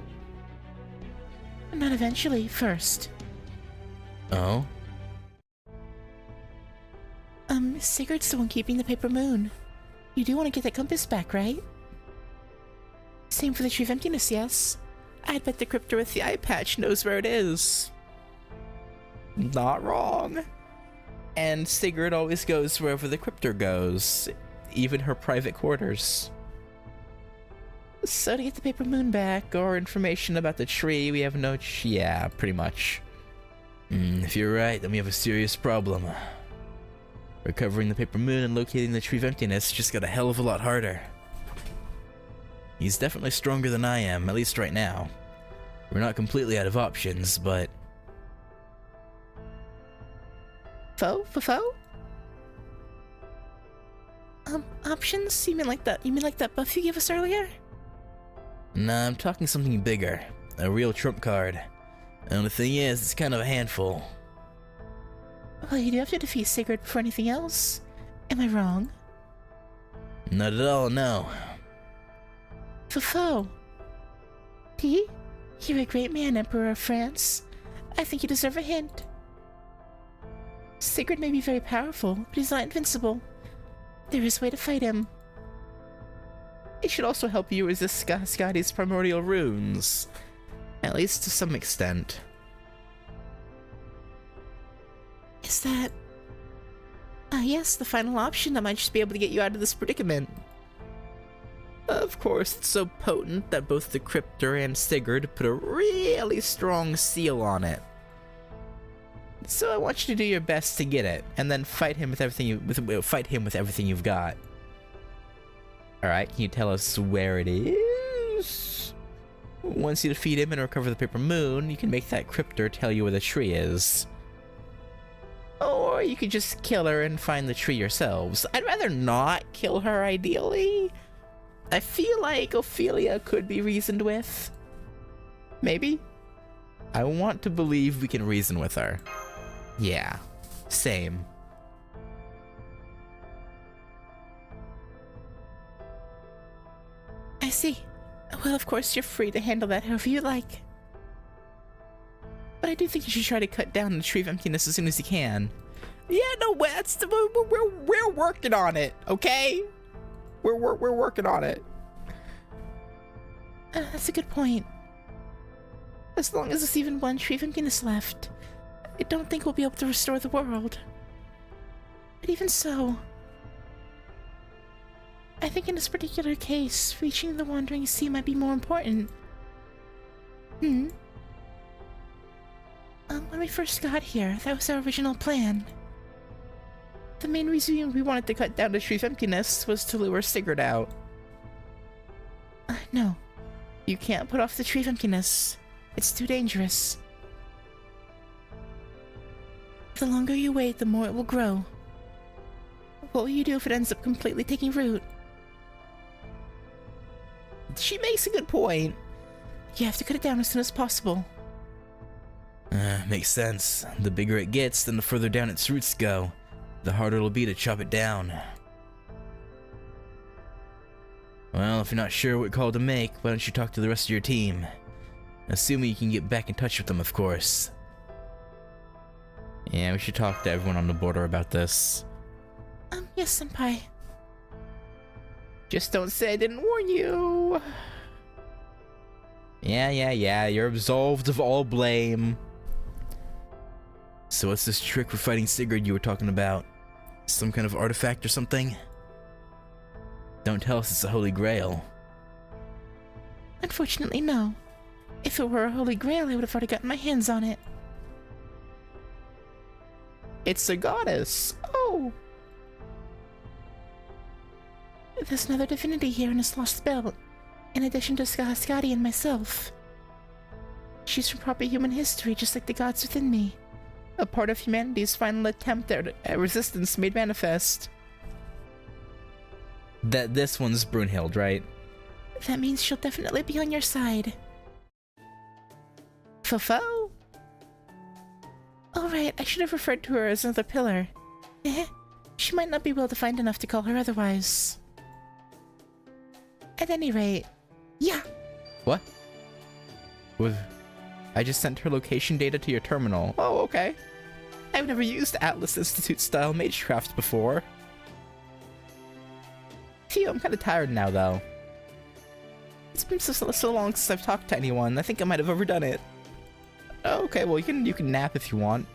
Speaker 2: Not eventually, first.
Speaker 1: Oh?
Speaker 2: Sigurd's the one keeping the paper moon. You do want to get that compass back, right? Same for the Tree of Emptiness, yes? I'd bet the Cryptor with the eye patch knows where it is.
Speaker 1: Not wrong. And Sigurd always goes wherever the Cryptor goes, even her private quarters.
Speaker 2: So to get the paper moon back, or information about the tree, we have no...
Speaker 1: Yeah, pretty much. If you're right, then we have a serious problem. Recovering the paper moon and locating the Tree of Emptiness just got a hell of a lot harder. He's definitely stronger than I am, at least right now. We're not completely out of options, but...
Speaker 2: Foe? Options? You mean like that buff you gave us earlier?
Speaker 1: Nah, I'm talking something bigger. A real trump card. And the thing is, it's kind of a handful.
Speaker 2: Well, you do have to defeat Sigurd before anything else. Am I wrong?
Speaker 1: Not at all, no.
Speaker 2: Foe. You're a great man, Emperor of France. I think you deserve a hint. Sigurd may be very powerful, but he's not invincible. There is a way to fight him.
Speaker 1: It should also help you resist Skadi's primordial runes. At least to some extent.
Speaker 2: Is that... yes, the final option that might just be able to get you out of this predicament.
Speaker 1: Of course, it's so potent that both the Cryptor and Sigurd put a really strong seal on it. So I want you to do your best to get it, and then fight him with everything you've got. All right, can you tell us where it is? Once you defeat him and recover the paper moon, you can make that Cryptor tell you where the tree is. Or you could just kill her and find the tree yourselves. I'd rather not kill her, ideally. I feel like Ophelia could be reasoned with. Maybe? I want to believe we can reason with her. Yeah, same.
Speaker 2: I see. Well, of course, you're free to handle that however you like.
Speaker 1: But I do think you should try to cut down the Tree of Emptiness as soon as you can. Yeah, no, we're working on it, okay? We're working on it.
Speaker 2: That's a good point. As long as there's even one Tree of Emptiness left, I don't think we'll be able to restore the world. But even so, I think in this particular case, reaching the Wandering Sea might be more important. When we first got here, that was our original plan. The main reason we wanted to cut down the Tree of Emptiness was to lure Sigurd out. No. You can't put off the Tree of Emptiness. It's too dangerous. The longer you wait, the more it will grow. What will you do if it ends up completely taking root? She makes a good point. You have to cut it down as soon as possible.
Speaker 1: Makes sense. The bigger it gets, then the further down its roots go. The harder it'll be to chop it down. Well, if you're not sure what call to make, why don't you talk to the rest of your team? Assuming you can get back in touch with them, of course. Yeah, we should talk to everyone on the border about this.
Speaker 2: Yes, Senpai. Just don't say I didn't warn you.
Speaker 1: Yeah, you're absolved of all blame. So what's this trick for fighting Sigurd you were talking about? Some kind of artifact or something? Don't tell us it's a holy grail.
Speaker 2: Unfortunately, no. If it were a holy grail, I would have already gotten my hands on it.
Speaker 1: It's a goddess. Oh!
Speaker 2: There's another divinity here in this lost belt, in addition to Skahascati and myself. She's from proper human history, just like the gods within me. A part of humanity's final attempt at resistance made manifest.
Speaker 1: This one's Brunhild, right?
Speaker 2: That means she'll definitely be on your side. Fofo? Alright, I should have referred to her as another pillar. She might not be well defined enough to call her otherwise. At any rate, yeah.
Speaker 1: What? I just sent her location data to your terminal. Oh, okay. I've never used Atlas Institute style magecraft before. Phew, I'm kind of tired now, though. It's been so long since I've talked to anyone. I think I might have overdone it. Oh, okay, well you can nap if you want.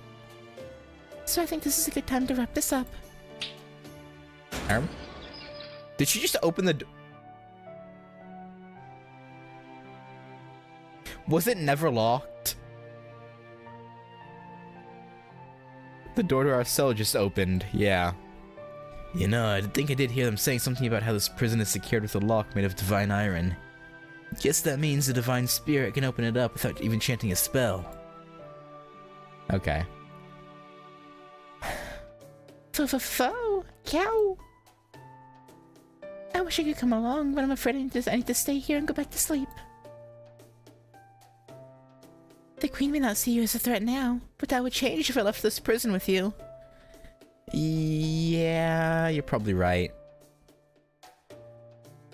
Speaker 2: So I think this is a good time to wrap this up.
Speaker 1: Did she just open the door? Was it never locked? The door to our cell just opened, yeah. You know, I think I did hear them saying something about how this prison is secured with a lock made of divine iron. Guess that means the divine spirit can open it up without even chanting a spell. Okay.
Speaker 2: Fo, cow. I wish I could come along, but I'm afraid I need to stay here and go back to sleep. The Queen may not see you as a threat now, but that would change if I left this prison with you.
Speaker 1: Yeah, you're probably right.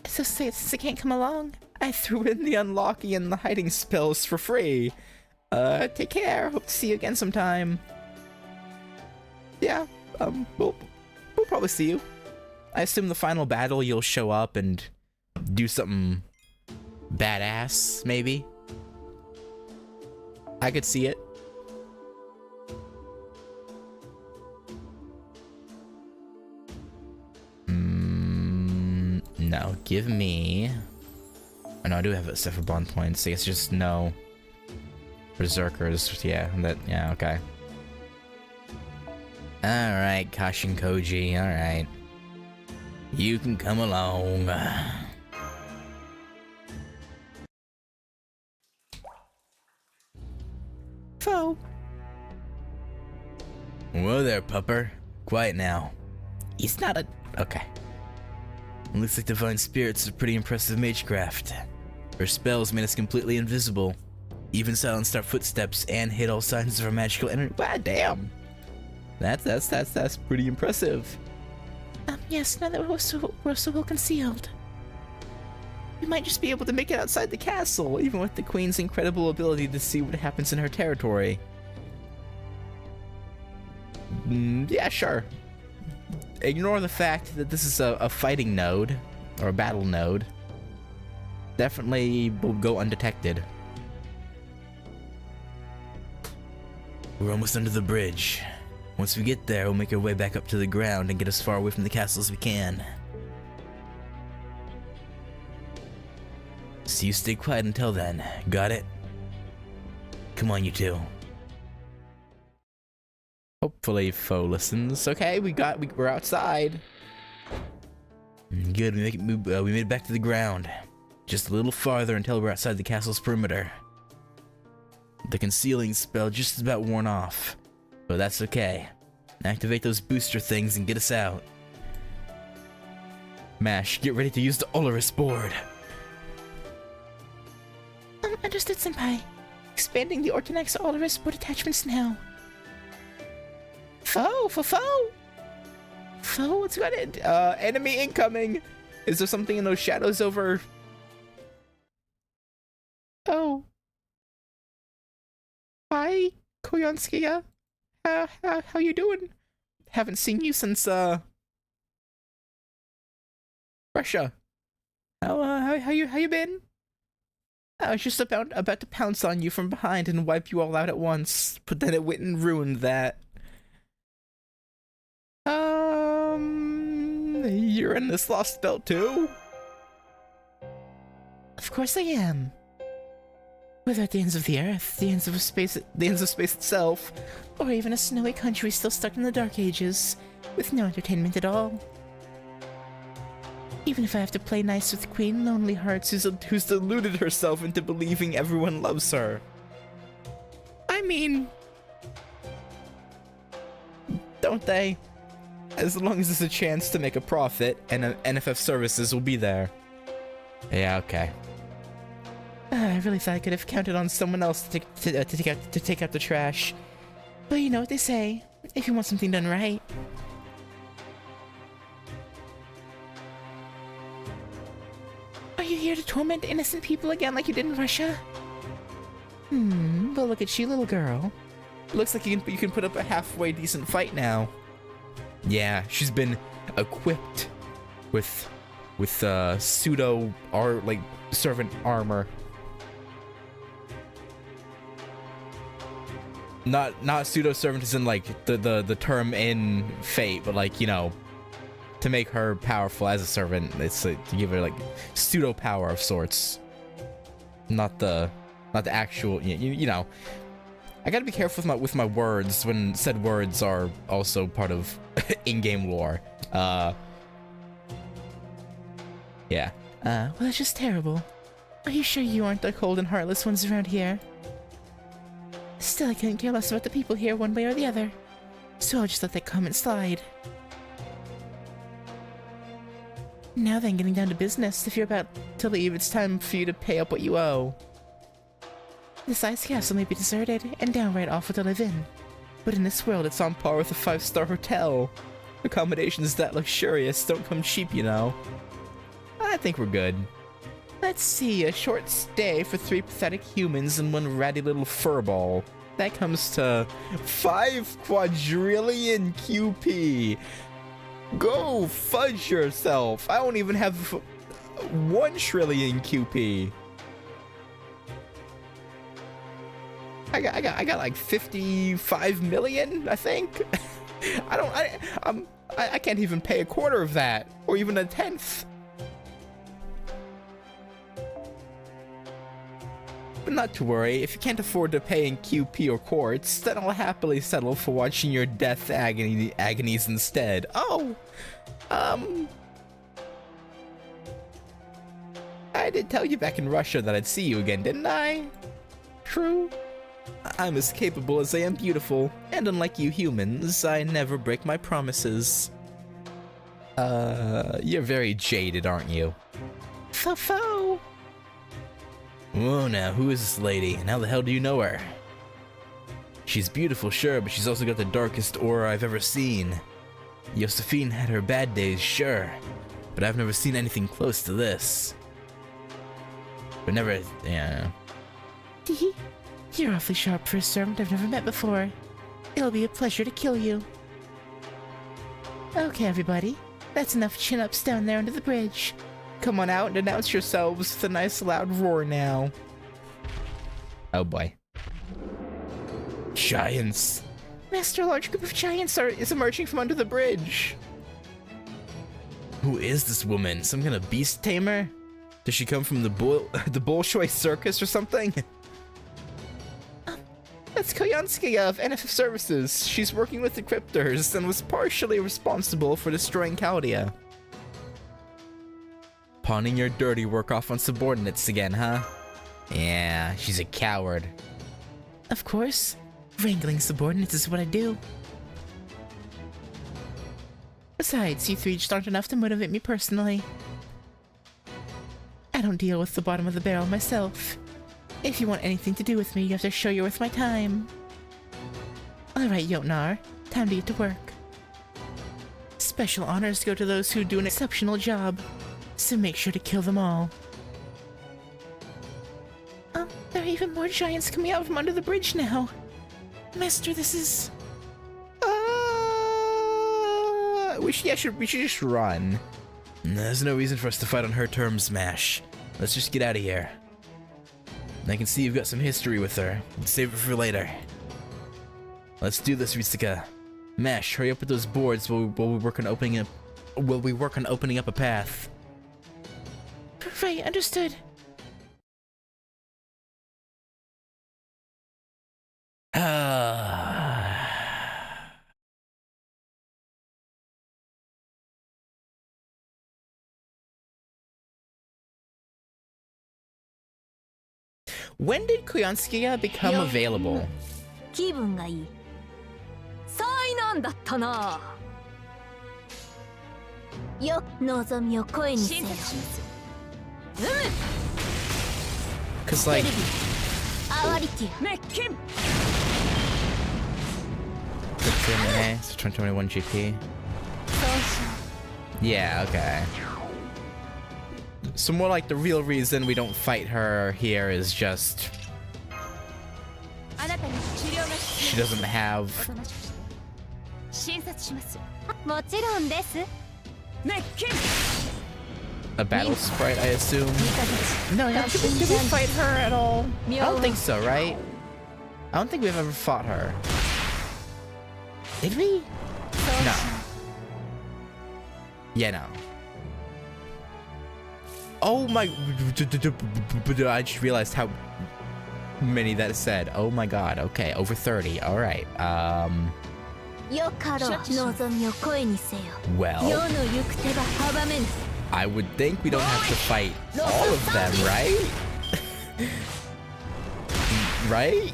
Speaker 2: So since I can't come along, I threw in the unlocking and the hiding spells for free. Take care. Hope to see you again sometime. Yeah, we'll probably see you. I assume the final battle you'll show up and do something badass, maybe? I could see it. No, give me... Oh, no, I do have it set for bond points. I guess just no berserkers. Yeah, yeah, okay. Alright, Kashin Koji, alright. You can come along. Fo.
Speaker 1: Whoa there, pupper. Quiet now.
Speaker 2: He's not a...
Speaker 1: Okay. Looks like Divine Spirit's a pretty impressive magecraft. Her spells made us completely invisible. Even silenced our footsteps and hid all signs of our magical energy. Wow, damn! That's pretty impressive.
Speaker 2: Yes, now that we're so well concealed. We might just be able to make it outside the castle, even with the Queen's incredible ability to see what happens in her territory.
Speaker 1: Yeah, sure. Ignore the fact that this is a fighting node, or a battle node. Definitely will go undetected. We're almost under the bridge. Once we get there, we'll make our way back up to the ground and get as far away from the castle as we can. So you stay quiet until then, got it? Come on, you two. Hopefully Fo listens. Okay, we're outside. Good, we made it back to the ground. Just a little farther until we're outside the castle's perimeter. The concealing spell just about worn off, but that's okay. Activate those booster things and get us out. Mash, get ready to use the Olaris board.
Speaker 2: Understood, Senpai. Expanding the Ortonax Olaris board attachments now. Foe! Foe, what's got it? Enemy incoming! Is there something in those shadows over? Oh. Hi, Koyanskia. How you doing? Haven't seen you since, Russia. How you been? I was just about to pounce on you from behind and wipe you all out at once, but then it went and ruined that. You're in this lost belt too? Of course I am. Whether at the ends of the earth, the ends of space itself, or even a snowy country still stuck in the Dark Ages, with no entertainment at all. Even if I have to play nice with Queen Lonely Hearts, who's deluded herself into believing everyone loves her. I mean, don't they? As long as there's a chance to make a profit, and NFF services will be there. Yeah, okay. I really thought I could have counted on someone else to take out the trash. But you know what they say, if you want something done right. Are you here to torment innocent people again like you did in Russia? Well, look at you, little girl. Looks like you can put up a halfway decent fight now. Yeah, she's been equipped with pseudo servant armor. Not pseudo servant as in like the term in Fate, but like, you know, to make her powerful as a servant, it's to give her like pseudo power of sorts. Not the actual, you know. I gotta be careful with my words when said words are also part of in-game lore. Yeah. Well, that's just terrible. Are you sure you aren't the cold and heartless ones around here? Still, I couldn't care less about the people here one way or the other, so I'll just let that comment slide. Now then, getting down to business. If you're about to leave, it's time for you to pay up what you owe. This ice castle may be deserted and downright awful to live in, but in this world it's on par with a 5-star hotel. Accommodations that luxurious don't come cheap, you know. I think we're good. Let's see, a short stay for 3 pathetic humans and 1 ratty little furball. That comes to 5 quadrillion QP. Go fudge yourself. I don't even have 1 trillion QP. I got like 55 million, I think. I can't even pay a quarter of that, or even a 1/10. But not to worry, if you can't afford to pay in QP or quartz, then I'll happily settle for watching your death agonies instead. Oh, I did tell you back in Russia that I'd see you again, didn't I? True. I'm as capable as I am beautiful, and unlike you humans, I never break my promises. You're very jaded, aren't you? Fo-fo! Whoa now, who is this lady, and how the hell do you know her? She's beautiful, sure, but she's also got the darkest aura I've ever seen. Josephine had her bad days, sure, but I've never seen anything close to this. But never, yeah. Teehee. You're awfully sharp for a servant I've never met before. It'll be a pleasure to kill you. Okay, everybody. That's enough chin-ups down there under the bridge. Come on out and announce yourselves with a nice loud roar now. Oh boy. Giants. Master, a large group of giants is emerging from under the bridge. Who is this woman? Some kind of beast tamer? Does she come from the Bolshoi circus or something? That's Koyanskia of NFF Services. She's working with the Cryptors and was partially responsible for destroying Chaldea. Pawning your dirty work off on subordinates again, huh? Yeah, she's a coward. Of course. Wrangling subordinates is what I do. Besides, you three just aren't enough to motivate me personally. I don't deal with the bottom of the barrel myself. If you want anything to do with me, you have to show you're worth my time. Alright, Jotnar. Time to get to work. Special honors go to those who do an exceptional job, so make sure to kill them all. There are even more giants coming out from under the bridge now. Master, this is...
Speaker 1: we should just run. There's no reason for us to fight on her terms, Mash. Let's just get out of here. I can see you've got some history with her. Save it for later. Let's do this, Ritsuka. Mash, hurry up with those boards while we work on opening up a path.
Speaker 2: Right, understood.
Speaker 1: When did Koyanskia become available?
Speaker 3: 気分がいい。災難だったな。よ、望みを声にせよ。
Speaker 1: Cause like...
Speaker 3: アワリティ。メッキン。
Speaker 1: So 2021 GP. Yeah, okay. So more like the real reason we don't fight her here is just... she doesn't have...
Speaker 3: 診察します。もちろんです。メッキン。
Speaker 1: a battle sprite, I assume?
Speaker 2: No, did we fight her at all?
Speaker 1: I don't think so, right? I don't think we've ever fought her. Did we? No. Yeah, no. Oh my... I just realized how many that said. Oh my god, okay, over 30, alright. Well... I would think we don't have to fight all of them, right? Right?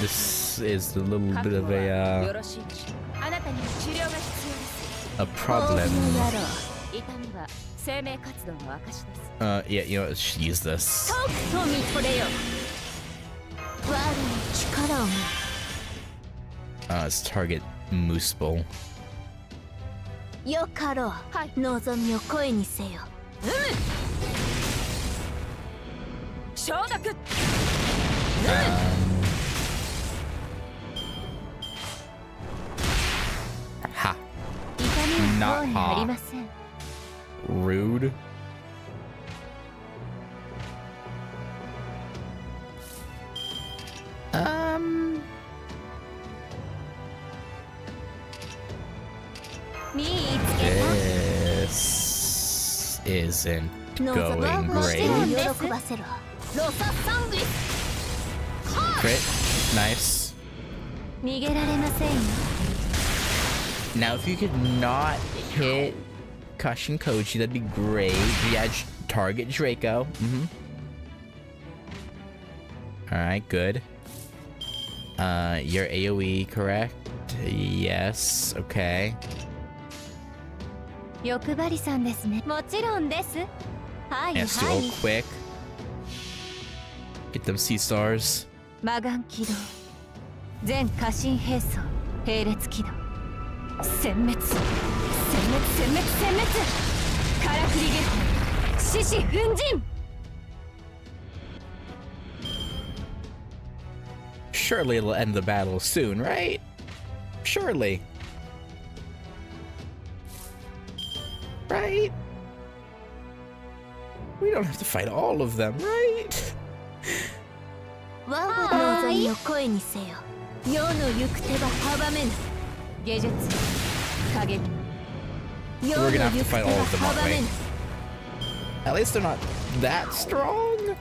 Speaker 1: This is a little bit of a problem. Yeah, you know, let's just use this. Let's target Moose Bull. Ha. Not ha. Rude. This isn't going great. Crit. Nice. Now, if you could not hit Kashin Koji, that'd be great. Yeah, target Draco. Alright, good. Your AoE, correct? Yes, okay. Yes, do all quick. Get them C-stars. Surely it'll end the battle soon, right? Surely. Right? We don't have to fight all of them, right? So we're gonna have to fight all of them, aren't we? At least they're not that strong.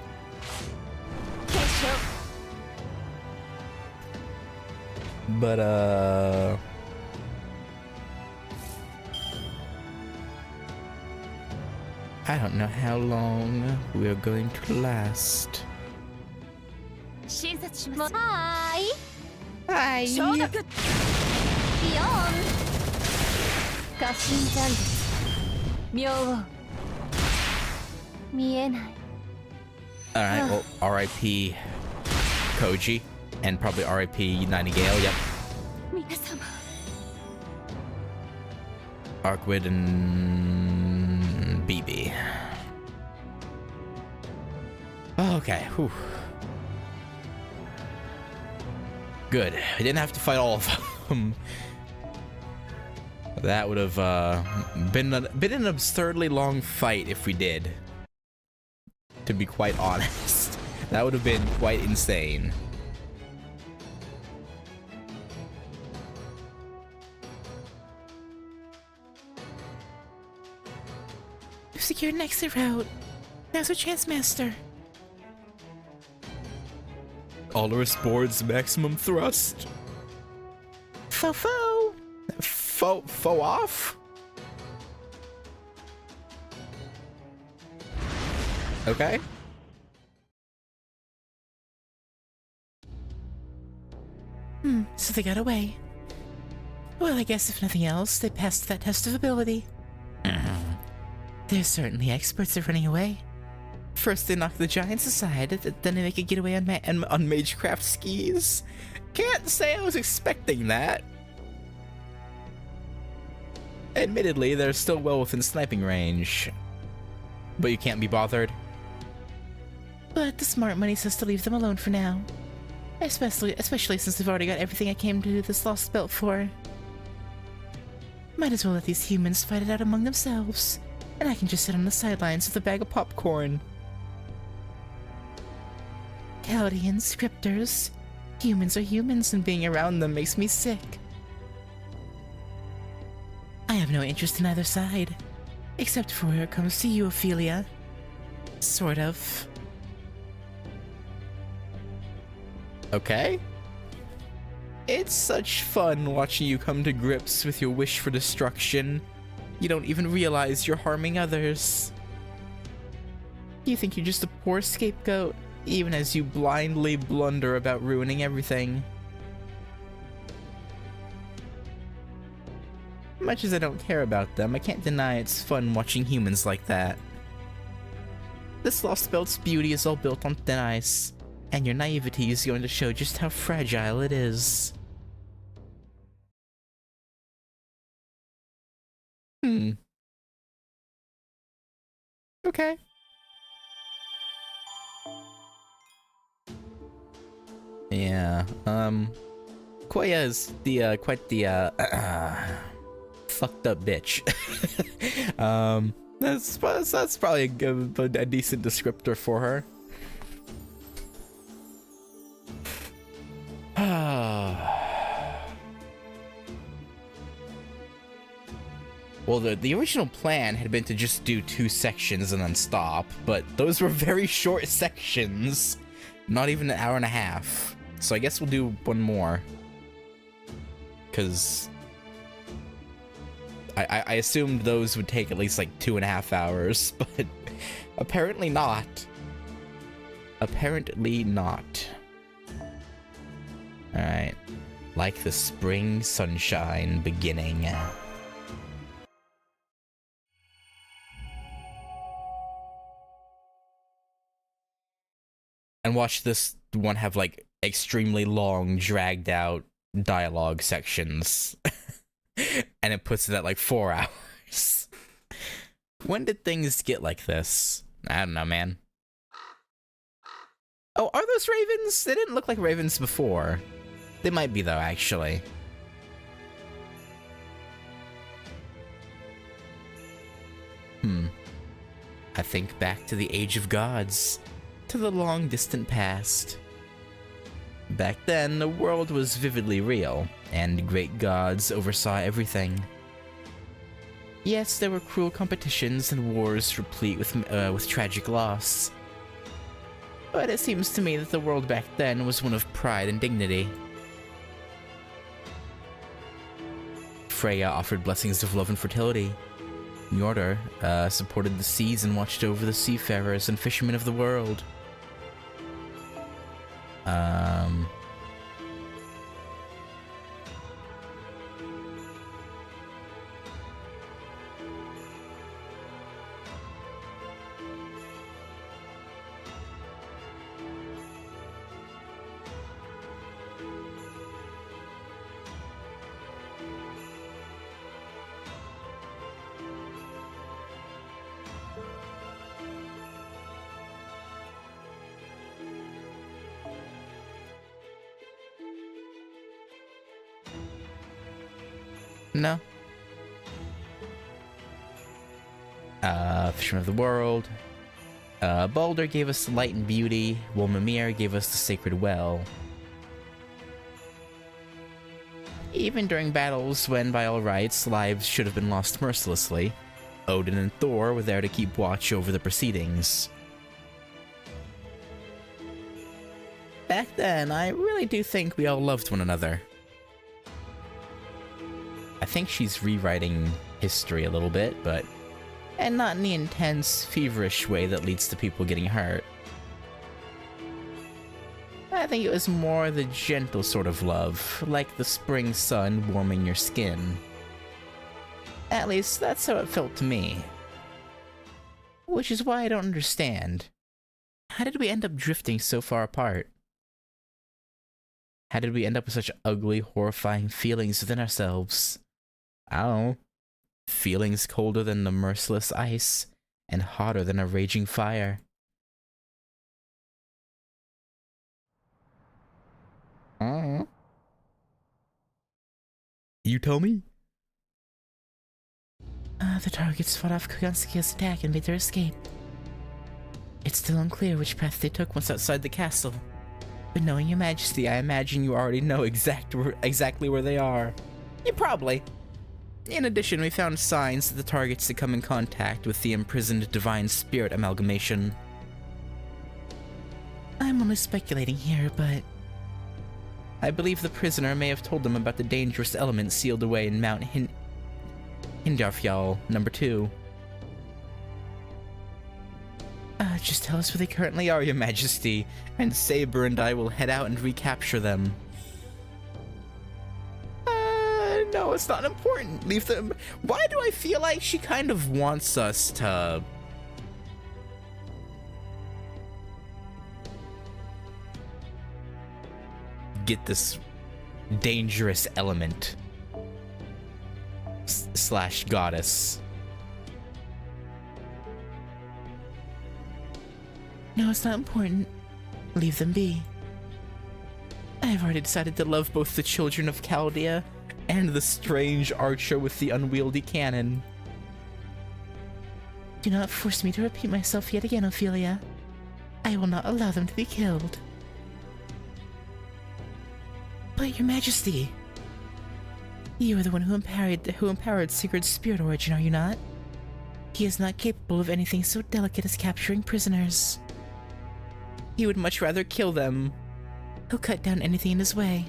Speaker 1: But I don't know how long we're going to last.
Speaker 3: Hi.
Speaker 1: Hi.
Speaker 3: ビヨーン過信残術妙音見えない
Speaker 1: Alright, well, RIP Koji, and probably RIP Nightingale, yep.
Speaker 3: 皆様
Speaker 1: Arkwid and BB. Okay, whew. Good. I didn't have to fight all of them. That would have been an absurdly long fight if we did. To be quite honest. That would have been quite insane.
Speaker 2: You've secured an exit route. Now's our chance, Master.
Speaker 1: Olorus boards maximum thrust.
Speaker 2: Fo-fo!
Speaker 1: Fo off? Okay.
Speaker 2: So they got away. Well, I guess if nothing else, they passed that test of ability. They're certainly experts at running away. First they knock the giants aside, then they make a getaway on Magecraft skis.
Speaker 1: Can't say I was expecting that. Admittedly, they're still well within sniping range. But you can't be bothered.
Speaker 2: But the smart money says to leave them alone for now. Especially since they've already got everything I came to this lost belt for. Might as well let these humans fight it out among themselves. And I can just sit on the sidelines with a bag of popcorn. Chaldeans, scripters. Humans are humans, and being around them makes me sick. I have no interest in either side. Except for where it comes to you, Ophelia. Sort of.
Speaker 1: Okay. It's such fun watching you come to grips with your wish for destruction. You don't even realize you're harming others. You think you're just a poor scapegoat, even as you blindly blunder about ruining everything. Much as I don't care about them, I can't deny it's fun watching humans like that. This lost belt's beauty is all built on thin ice, and your naivety is going to show just how fragile it is. Okay. Yeah, Koya is the, quite the, fucked up bitch. That's probably a decent descriptor for her. Well, the original plan had been to just do 2 sections and then stop, but those were very short sections. Not even an hour and a half. So I guess we'll do one more. Because I assumed those would take at least like 2.5 hours, but apparently not. Apparently not. Alright. Like the spring sunshine beginning. And watch this one have like extremely long, dragged out dialogue sections. And it puts it at like 4 hours. When did things get like this? I don't know, man. Oh, are those ravens? They didn't look like ravens before. They might be though, actually. I think back to the Age of Gods. To the long distant past. Back then, the world was vividly real, and great gods oversaw everything. Yes, there were cruel competitions and wars replete with tragic loss. But it seems to me that the world back then was one of pride and dignity. Freya offered blessings of love and fertility. Njordr supported the seas and watched over the seafarers and fishermen of the world. No. Fisherman of the World. Baldur gave us light and beauty, while Mimir gave us the sacred well. Even during battles when, by all rights, lives should have been lost mercilessly, Odin and Thor were there to keep watch over the proceedings. Back then, I really do think we all loved one another. I think she's rewriting history a little bit, and not in the intense, feverish way that leads to people getting hurt. I think it was more the gentle sort of love, like the spring sun warming your skin. At least, that's how it felt to me. Which is why I don't understand. How did we end up drifting so far apart? How did we end up with such ugly, horrifying feelings within ourselves? I don't know. Feelings colder than the merciless ice, and hotter than a raging fire. You tell me?
Speaker 2: The targets fought off Kuganski's attack and made their escape. It's still unclear which path they took once outside the castle. But knowing your majesty, I imagine you already know exactly where they are.
Speaker 1: You probably. In addition, we found signs that the targets had come in contact with the imprisoned divine spirit amalgamation.
Speaker 2: I'm only speculating here, but
Speaker 1: I believe the prisoner may have told them about the dangerous element sealed away in Mount Hindarfjall No. 2.
Speaker 2: Just tell us where they currently
Speaker 1: Are, Your Majesty, and Saber and I will head out and recapture them. No, it's not important. Leave them. Why do I feel like she kind of wants us to get this dangerous element slash goddess?
Speaker 2: No, it's not important. Leave them be.
Speaker 1: I've already decided to love both the children of Chaldea and the strange archer with the unwieldy cannon.
Speaker 2: Do not force me to repeat myself yet again, Ophelia. I will not allow them to be killed. But, Your Majesty, you are the one who empowered Sigurd's spirit origin, are you not? He is not capable of anything so delicate as capturing prisoners.
Speaker 1: He would much rather kill them.
Speaker 2: He'll cut down anything in his way.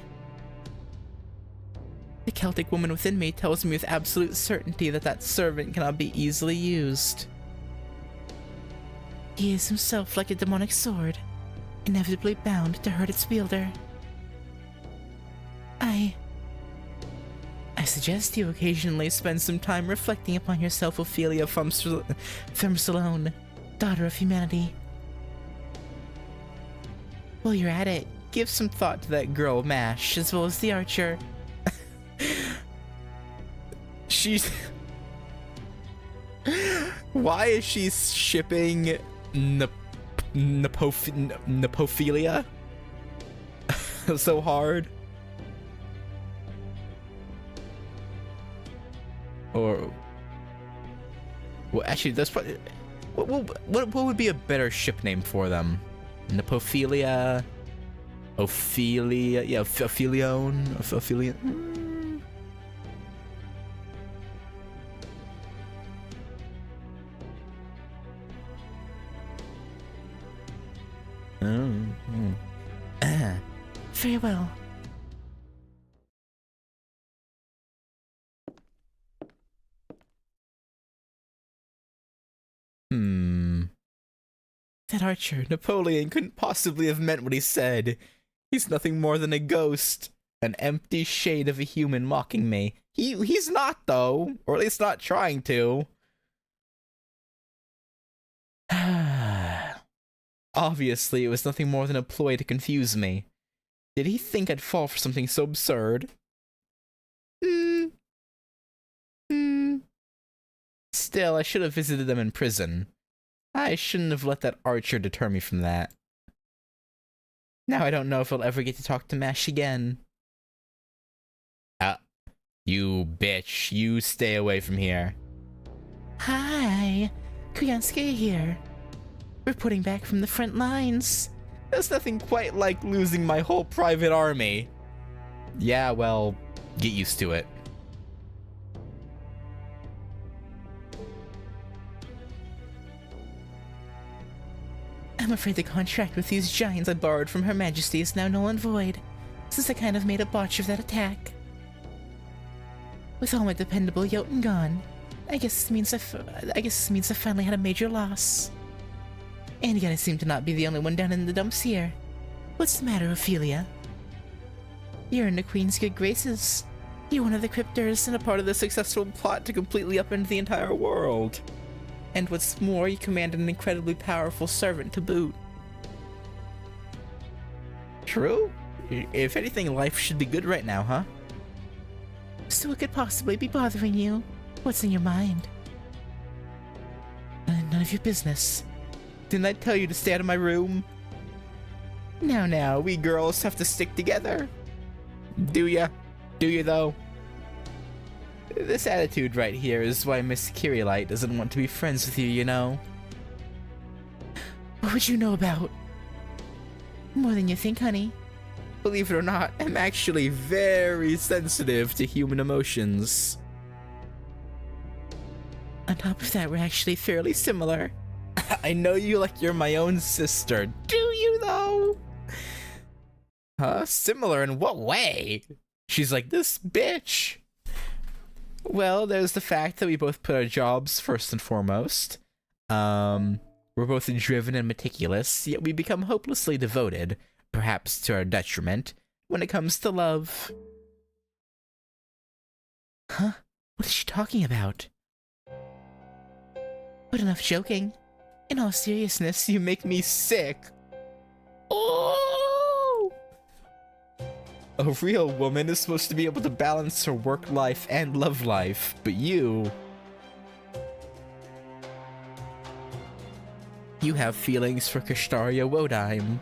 Speaker 1: The Celtic woman within me tells me with absolute certainty that that servant cannot be easily used.
Speaker 2: He is himself like a demonic sword, inevitably bound to hurt its wielder. I suggest you occasionally spend some time reflecting upon yourself, Ophelia Femsalone, daughter of humanity. While you're at it,
Speaker 1: Give some thought to that girl, Mash,
Speaker 2: as well as the archer.
Speaker 1: She's... Why is she shipping Nepophilia so hard? Or... Well, actually, that's probably... What would be a better ship name for them? Nepophilia... Ophelia... Yeah, Ophelion? Ophelia...
Speaker 2: Very well. That archer, Napoleon, couldn't possibly have meant what he said. He's nothing more than a ghost. An empty shade of a human mocking me. He's not, though. Or at least not trying to. Obviously, it was nothing more than a ploy to confuse me. Did he think I'd fall for something so absurd? Still, I should have visited them in prison. I shouldn't have let that archer deter me from that. Now I don't know if I'll ever get to talk to Mash again. You bitch. You stay away from here. Hi. Kuyansuke here. Reporting back from the front lines. There's nothing quite like losing my whole private army. Yeah, well, get used to it. I'm afraid the contract with these giants I borrowed from Her Majesty is now null and void, since I kind of made a botch of that attack. With all my dependable Jotun gone, I guess this means I finally had a major loss. And yet I seem to not be the only one down in the dumps here. What's the matter, Ophelia? You're in the Queen's good graces. You're one of the cryptors and a part of the successful plot to completely upend the entire world. And what's more, you command an incredibly powerful servant to boot. True? If anything, life should be good right now, huh? So what could possibly be bothering you? What's in your mind? None of your business. Didn't I tell you to stay out of my room? Now, we girls have to stick together. Do ya? Do you, though? This attitude right here is why Miss Kirillite doesn't want to be friends with you, you know? What would you know about? More than you think, honey. Believe it or not, I'm actually very sensitive to human emotions. On top of that, we're actually fairly similar. I know you like you're my own sister. Do you, though? Huh? Similar in what way? She's like, this bitch. Well, there's the fact that we both put our jobs first and foremost. We're both driven and meticulous, yet we become hopelessly devoted, perhaps to our detriment, when it comes to love. Huh? What is she talking about? But enough joking. In all seriousness, you make me sick. Oh! A real woman is supposed to be able to balance her work life and love life, but you have feelings for Kashtaria Wodheim,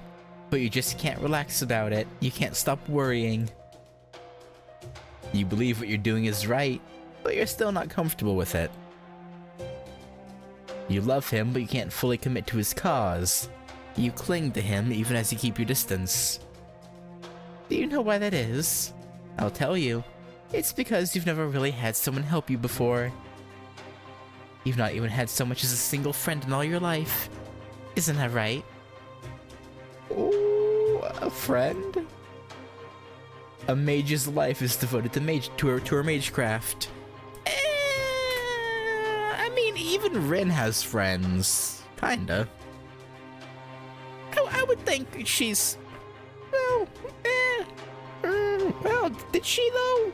Speaker 2: but you just can't relax about it. You can't stop worrying. You believe what you're doing is right, but you're still not comfortable with it. You love him, but you can't fully commit to his cause. You cling to him even as you keep your distance. Do you know why that is? I'll tell you. It's because you've never really had someone help you before. You've not even had so much as a single friend in all your life. Isn't that right? Ooh, a friend? A mage's life is devoted to her magecraft. I mean, even Rin has friends. Kinda. I would think she's... Well, did she though?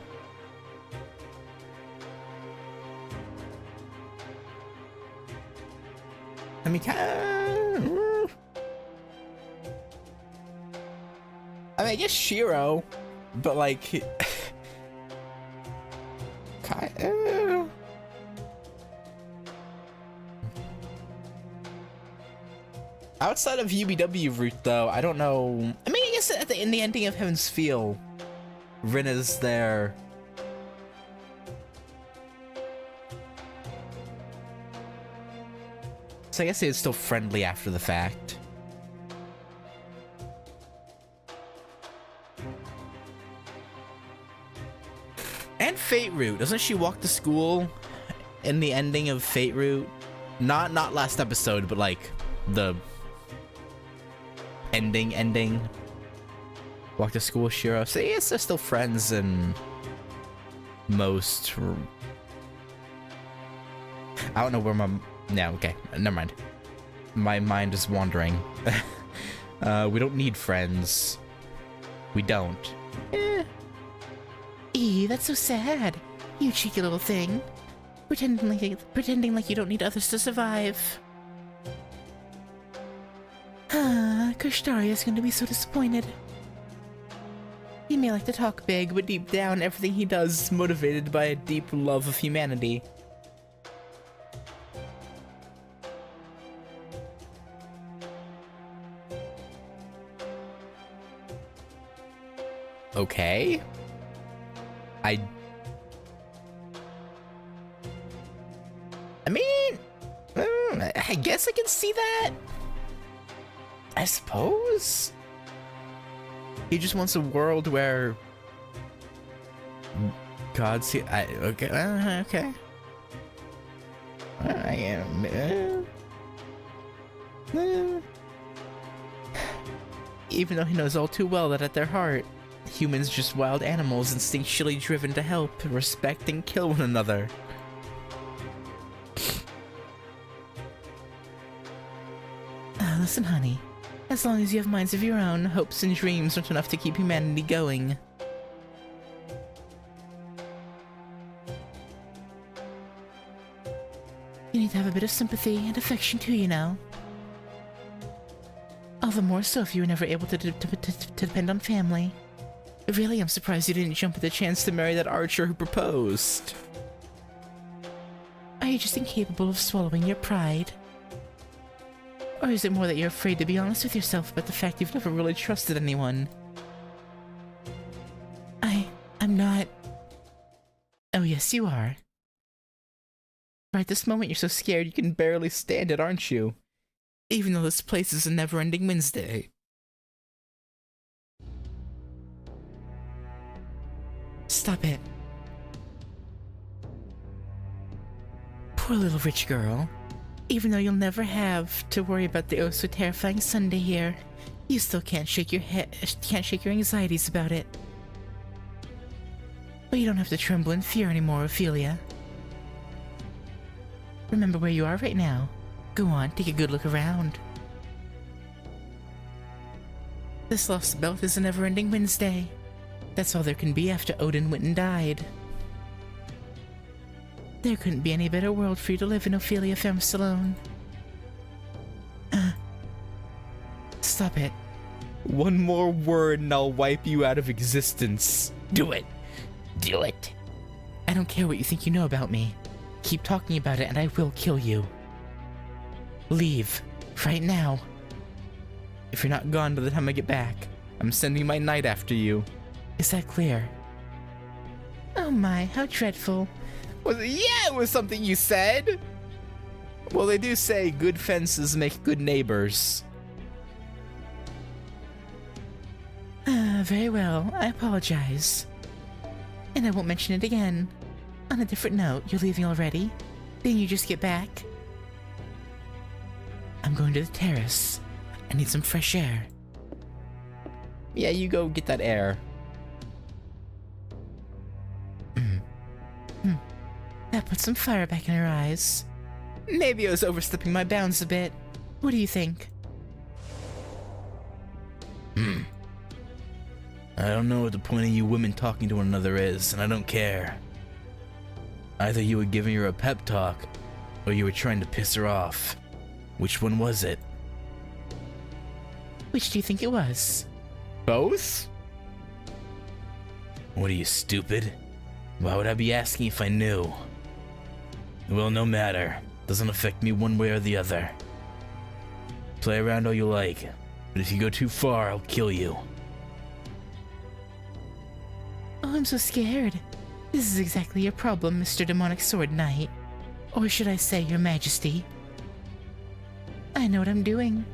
Speaker 2: I mean, I guess Shiro, but like, outside of UBW route though, I don't know. I mean, I guess in the ending of Heaven's Feel, Rin is there. So I guess it's still friendly after the fact. And Fate Route, doesn't she walk to school in the ending of Fate Route? Not last episode, but like the
Speaker 1: ending. Walk to school, Shiro. So yes, they're still friends and most. I don't know where my. No, okay, never mind. My mind is wandering. We don't need friends. We don't.
Speaker 2: That's so sad. You cheeky little thing. Pretending like you don't need others to survive. Kushtaria's going to be so disappointed. He may like to talk big, but deep down, everything he does is motivated by a deep love of humanity.
Speaker 1: Okay. I mean, I guess I can see that. I suppose. He just wants a world where God see. Okay. Okay. I am. Even though he knows all too well that at their heart, humans are just wild animals instinctually driven to help, respect, and kill one another.
Speaker 2: Listen, honey. As long as you have minds of your own, hopes and dreams aren't enough to keep humanity going. You need to have a bit of sympathy and affection too, you know. All the more so if you were never able to depend on family. Really, I'm surprised you didn't jump at the chance to marry that archer who proposed. Are you just incapable of swallowing your pride? Or is it more that you're afraid to be honest with yourself about the fact you've never really trusted anyone? I'm not... Oh yes, you are. Right this moment you're so scared you can barely stand it, aren't you? Even though this place is a never-ending Wednesday. Stop it. Poor little rich girl. Even though you'll never have to worry about the oh so terrifying Sunday here, you still can't shake your anxieties about it. But you don't have to tremble in fear anymore, Ophelia. Remember where you are right now. Go on, take a good look around. This lost belt is a never-ending Wednesday. That's all there can be after Odin went and died. There couldn't be any better world for you to live in, Ophelia Femstallone. Stop it.
Speaker 1: One more word and I'll wipe you out of existence. Do it. Do it.
Speaker 2: I don't care what you think you know about me. Keep talking about it and I will kill you. Leave. Right now.
Speaker 1: If you're not gone by the time I get back, I'm sending my knight after you.
Speaker 2: Is that clear? Oh my, how dreadful.
Speaker 1: It was something you said! Well, they do say good fences make good neighbors.
Speaker 2: Very well, I apologize. And I won't mention it again. On a different note, you're leaving already? Then you just get back? I'm going to the terrace. I need some fresh air.
Speaker 1: Yeah, you go get that air.
Speaker 2: That put some fire back in her eyes. Maybe I was overstepping my bounds a bit. What do you think?
Speaker 1: I don't know what the point of you women talking to one another is, and I don't care. Either you were giving her a pep talk, or you were trying to piss her off. Which one was it?
Speaker 2: Which do you think it was?
Speaker 1: Both? What are you, stupid? Why would I be asking if I knew? Well, no matter. Doesn't affect me one way or the other. Play around all you like, but if you go too far, I'll kill you.
Speaker 2: Oh, I'm so scared. This is exactly your problem, Mr. Demonic Sword Knight. Or should I say, Your Majesty. I know what I'm doing.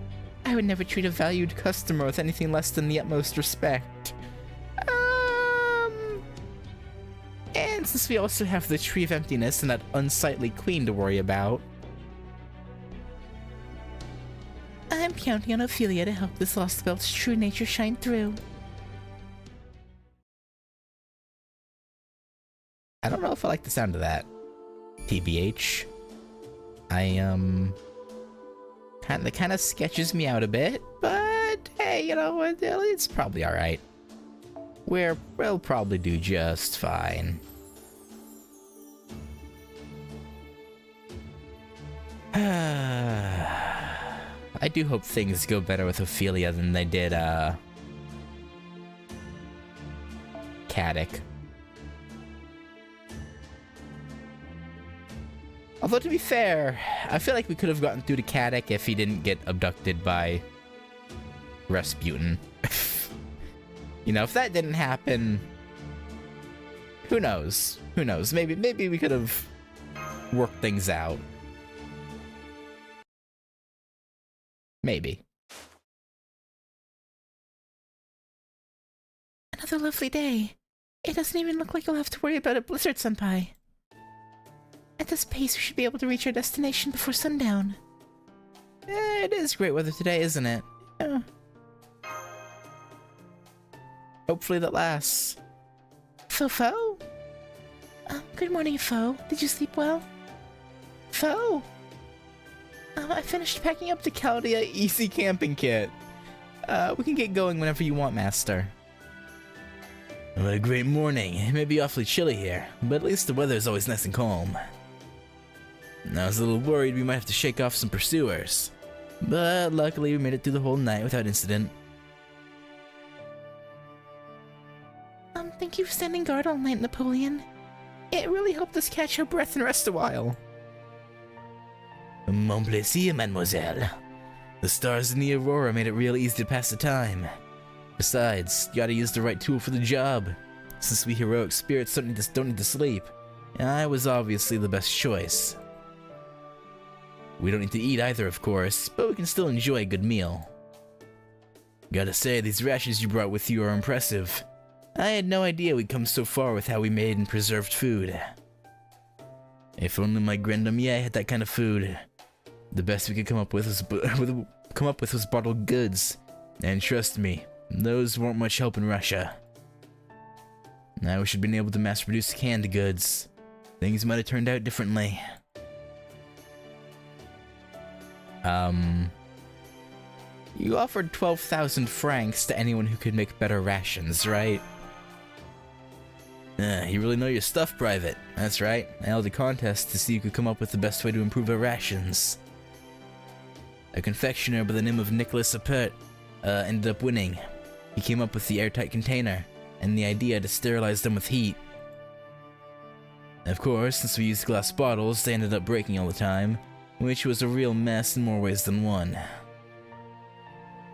Speaker 2: I would never treat a valued customer with anything less than the utmost respect. And since we also have the Tree of Emptiness and that unsightly queen to worry about... I'm counting on Ophelia to help this lost belt's true nature shine through.
Speaker 1: I don't know if I like the sound of that. TBH. That kind of sketches me out a bit, but hey, you know, it's probably alright. We'll probably do just fine. I do hope things go better with Ophelia than they did, Caddick. Although, to be fair, I feel like we could have gotten through to Caddick if he didn't get abducted by Rasputin. You know, if that didn't happen, who knows? Who knows? Maybe we could have worked things out. Maybe.
Speaker 2: Another lovely day. It doesn't even look like you'll have to worry about a blizzard, Senpai. At this pace, we should be able to reach our destination before sundown.
Speaker 1: It is great weather today, isn't it? Yeah. Hopefully that lasts.
Speaker 2: Fo? Good morning, Fo. Did you sleep well? Fo? I finished packing up the
Speaker 1: Chaldea Easy Camping Kit. We can get going whenever you want, Master. What a great morning. It may be awfully chilly here, but at least the weather is always nice and calm. I was a little worried we might have to shake off some pursuers, but luckily we made it through the whole night without incident.
Speaker 2: Thank you for standing guard all night, Napoleon. It really helped us catch our breath and rest a while.
Speaker 1: Mon plaisir, mademoiselle. The stars in the aurora made it real easy to pass the time. Besides, you gotta use the right tool for the job. Since we heroic spirits don't need to sleep, I was obviously the best choice. We don't need to eat either, of course, but we can still enjoy a good meal. Gotta say, these rations you brought with you are impressive. I had no idea we'd come so far with how we made and preserved food. If only my Grand Damier had that kind of food. The best we could come up with was bottled goods, and trust me, those weren't much help in Russia. I wish I'd been able to mass-produce canned goods. Things might have turned out differently. You offered 12,000 francs to anyone who could make better rations, right? You really know your stuff, Private. That's right. I held a contest to see who could come up with the best way to improve our rations. A confectioner by the name of Nicholas Appert ended up winning. He came up with the airtight container and the idea to sterilize them with heat. Of course, since we used glass bottles, they ended up breaking all the time, which was a real mess in more ways than one.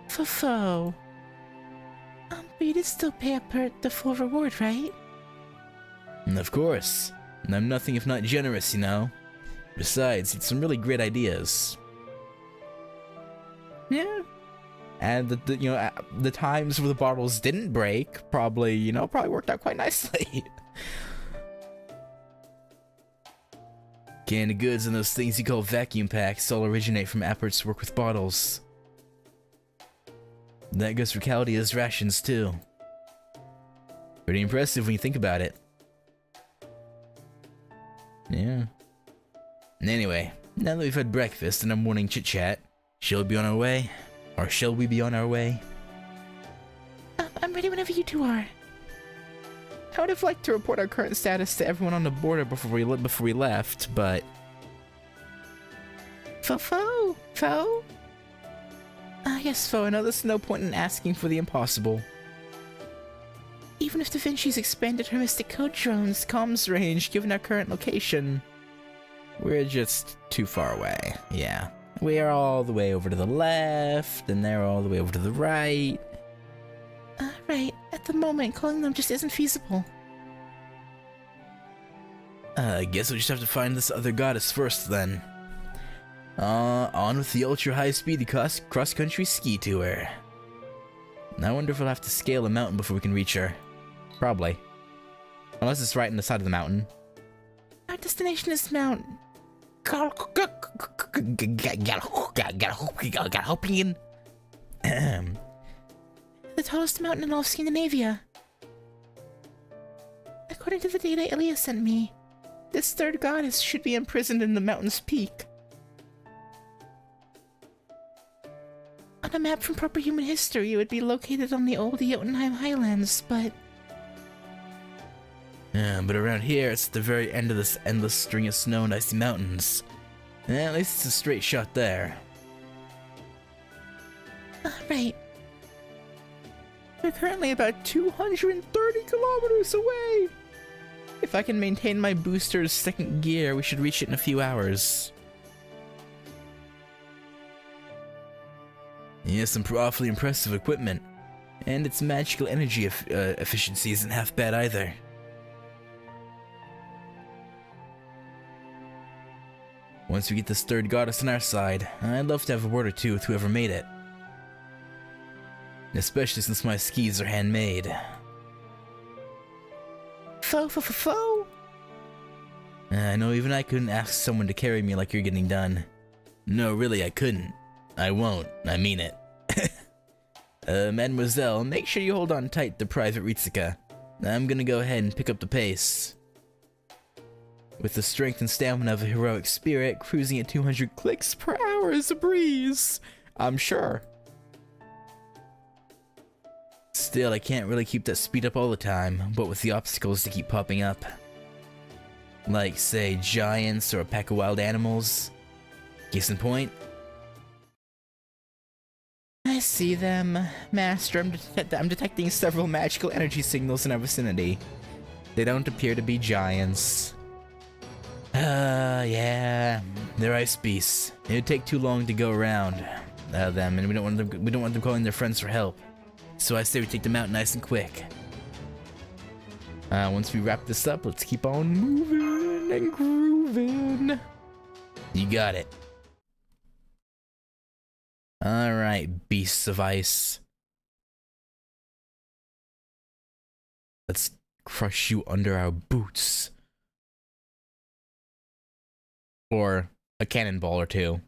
Speaker 2: Fo. But you did still pay Appert the full reward, right?
Speaker 1: Of course. I'm nothing if not generous, you know. Besides, he had some really great ideas. Yeah. And the times where the bottles didn't break probably worked out quite nicely. Canned goods and those things you call vacuum packs all originate from Appert's work with bottles. That goes for Chaldea's rations too. Pretty impressive when you think about it. Yeah. Anyway, now that we've had breakfast and our morning chit-chat, shall we be on our way? Or shall we be on our way?
Speaker 2: I'm ready whenever you two are. I would have liked to report our current status to everyone on the border before we left, but... Fo? Yes, Fo, I know there's no point in asking for the impossible. Even if Da Vinci's expanded her Mystic Code drone's comms range given our current location,
Speaker 1: we're just too far away, yeah. We are all the way over to the left, and they're all the way over to the right.
Speaker 2: Right. At the moment, calling them just isn't feasible.
Speaker 1: I guess we'll just have to find this other goddess first, then. On with the ultra-high-speed cross-country ski tour. I wonder if we'll have to scale a mountain before we can reach her. Probably. Unless it's right on the side of the mountain.
Speaker 2: Our destination is Mount...
Speaker 1: hoping.
Speaker 2: The tallest mountain in all of Scandinavia. According to the data Ilya sent me, this third goddess should be imprisoned in the mountain's peak. On a map from proper human history, it would be located on the old Jotunheim Highlands, but...
Speaker 1: But around here, it's at the very end of this endless string of snow and icy mountains. At least it's a straight shot there.
Speaker 2: Right. We're currently about 230 kilometers away! If I can maintain my booster's second gear, we should reach it in a few hours.
Speaker 1: Yeah, some awfully impressive equipment. And its magical energy efficiency isn't half bad either. Once we get this third goddess on our side, I'd love to have a word or two with whoever made it. Especially since my skis are handmade.
Speaker 2: Fo.
Speaker 1: I know even I couldn't ask someone to carry me like you're getting done. No, really, I couldn't. I won't. I mean it. Mademoiselle, make sure you hold on tight to Private Ritsuka. I'm gonna go ahead and pick up the pace. With the strength and stamina of a heroic spirit, cruising at 200 clicks per hour is a breeze. I'm sure. Still, I can't really keep that speed up all the time, but with the obstacles that keep popping up. Like, say, giants or a pack of wild animals. Case in point.
Speaker 2: I see them. Master, I'm detecting several magical energy signals in our vicinity.
Speaker 1: They don't appear to be giants. Yeah, they're ice beasts. It'd take too long to go around them, and we don't want them calling their friends for help. So I say we take them out nice and quick. Once we wrap this up, let's keep on moving and grooving. You got it. Alright, beasts of ice. Let's crush you under our boots. Or a cannonball or two.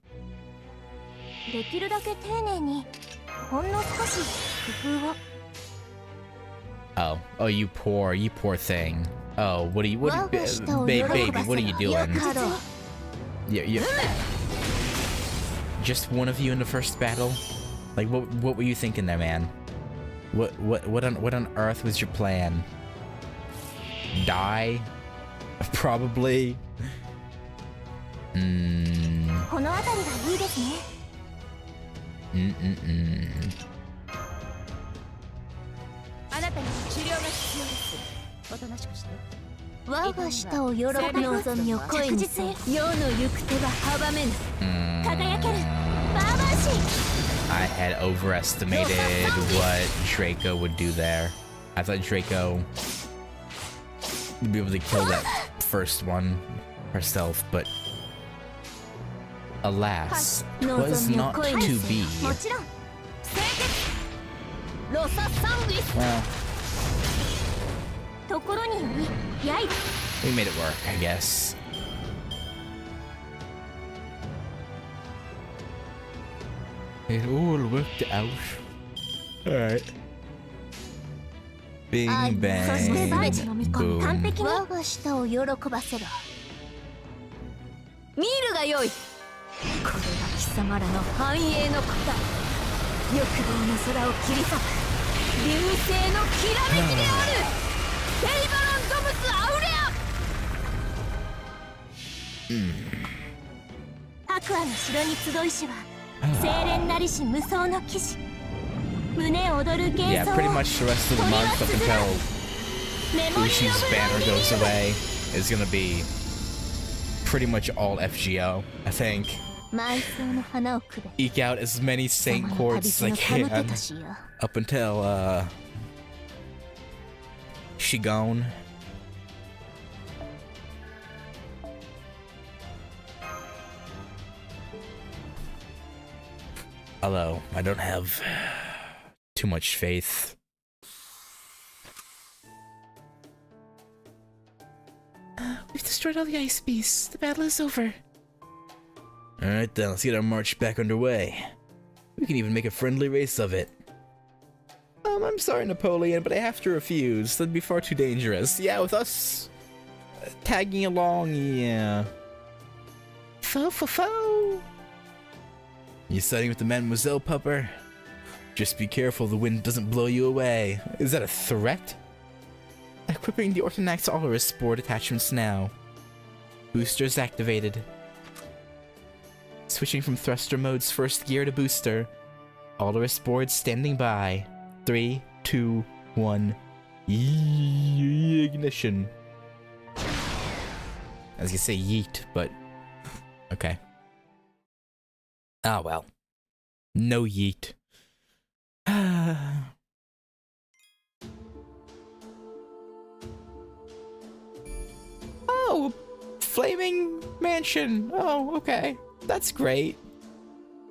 Speaker 1: Oh, you poor thing. Oh, baby, what are you doing? Yeah. Just one of you in the first battle? Like, what were you thinking there, man? What on earth was your plan? Die? Probably. I had overestimated what Draco would do there. I thought Draco would be able to kill that first one herself, but alas, 'twas not to be. Well, we made it work, I guess. It all worked out. Alright. Bing bang. Boom.
Speaker 3: 見るがよい。これが貴様らの繁栄の子だ。欲望の空を切り裂く流星のきらめきである。ペイバロンドムスアウレア。白亜の城に集いしは清廉なりし無双の騎士。胸躍る幻
Speaker 1: Yeah,
Speaker 3: 想を
Speaker 1: pretty much the rest of the month up until Ushi's banner goes away is gonna be pretty much all FGO, I think.
Speaker 3: 埋葬の花をくべ。
Speaker 1: Eke out as many Saint Courts as I can up until Shigon. Although I don't have too much faith.
Speaker 2: We've destroyed all the ice beasts. The battle is over.
Speaker 1: Alright then, let's get our march back underway. We can even make a friendly race of it. I'm sorry, Napoleon, but I have to refuse. That'd be far too dangerous. Yeah, with us tagging along, yeah.
Speaker 2: Fo.
Speaker 1: You siding with the Mademoiselle, pupper? Just be careful the wind doesn't blow you away. Is that a threat?
Speaker 2: Equipping the Ortonax Olaris board attachments now. Boosters activated. Switching from thruster mode's first gear to booster. Olaris board standing by. 3, 2, 1. Ignition.
Speaker 1: I was gonna say yeet, but okay. Ah well. No yeet.
Speaker 2: Oh, flaming mansion. Oh, okay. That's great.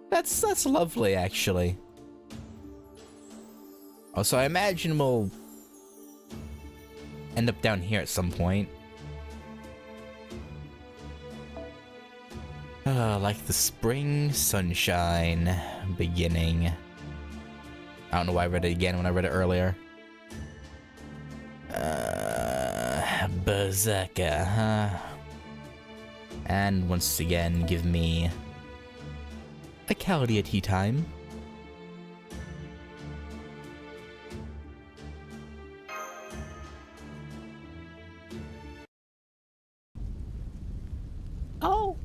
Speaker 1: That's lovely, actually. Also, I imagine we'll end up down here at some point. Like the spring sunshine beginning. I don't know why I read it again when I read it earlier. Berserker, huh? And once again, give me a Caldia tea time.
Speaker 2: Oh,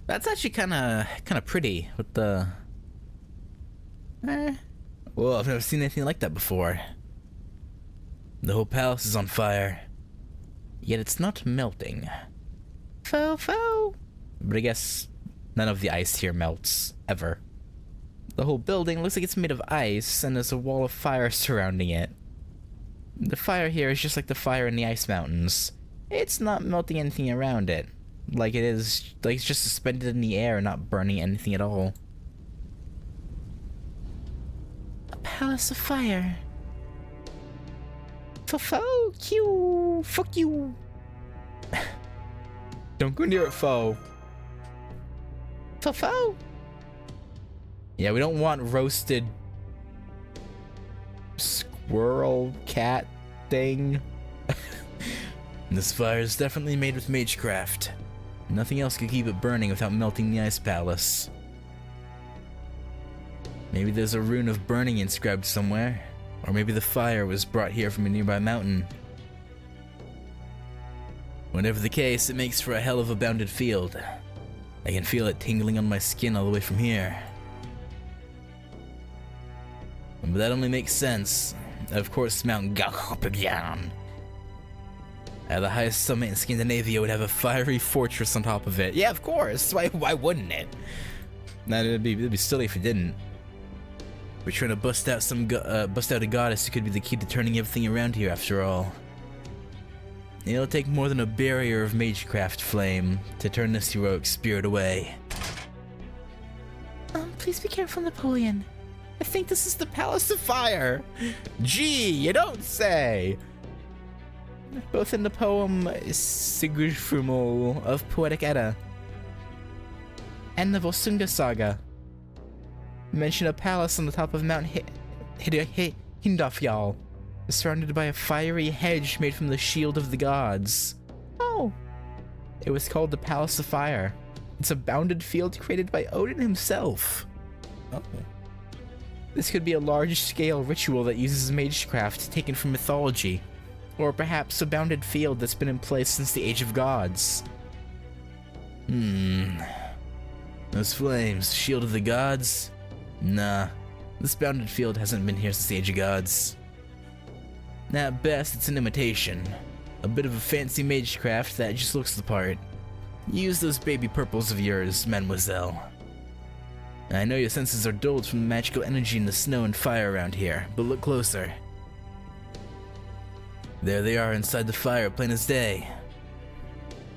Speaker 1: That's actually kind of pretty with the. Well, I've never seen anything like that before. The whole palace is on fire, yet it's not melting.
Speaker 2: fo.
Speaker 1: But I guess none of the ice here melts ever. The whole building looks like it's made of ice, and there's a wall of fire surrounding it. The fire here is just like the fire in the ice mountains. It's not melting anything around it. Like it's just suspended in the air, not burning anything at all.
Speaker 2: A palace of fire. Fo, Q, fuck you.
Speaker 1: Don't go near it, foe.
Speaker 2: Fo.
Speaker 1: Yeah, we don't want roasted squirrel cat thing. This fire is definitely made with magecraft. Nothing else could keep it burning without melting the ice palace. Maybe there's a rune of burning inscribed somewhere, or maybe the fire was brought here from a nearby mountain. Whatever the case, it makes for a hell of a bounded field. I can feel it tingling on my skin all the way from here. But that only makes sense. Of course, Mount GACHA. At the highest summit in Scandinavia would have a fiery fortress on top of it. Yeah, of course. Why wouldn't it? Nah, it'd be silly if it didn't. We're trying to bust out a goddess who could be the key to turning everything around here, after all. It'll take more than a barrier of magecraft flame to turn this heroic spirit away.
Speaker 2: Please be careful, Napoleon.
Speaker 1: I think this is the Palace of Fire. Gee, you don't say.
Speaker 2: Both in the poem Sigurfrumul of Poetic Edda and the Volsunga Saga mention a palace on the top of Mount Hindafjall, surrounded by a fiery hedge made from the shield of the gods.
Speaker 1: Oh.
Speaker 2: It was called the Palace of Fire. It's a bounded field created by Odin himself.
Speaker 1: Oh.
Speaker 2: This could be a large-scale ritual that uses magecraft taken from mythology, or perhaps a bounded field that's been in place since the Age of Gods.
Speaker 1: Those flames, shield of the gods? Nah, this bounded field hasn't been here since the Age of Gods. At best, it's an imitation. A bit of a fancy magecraft that just looks the part. Use those baby purples of yours, mademoiselle. I know your senses are dulled from the magical energy in the snow and fire around here, but look closer. There they are inside the fire, plain as day.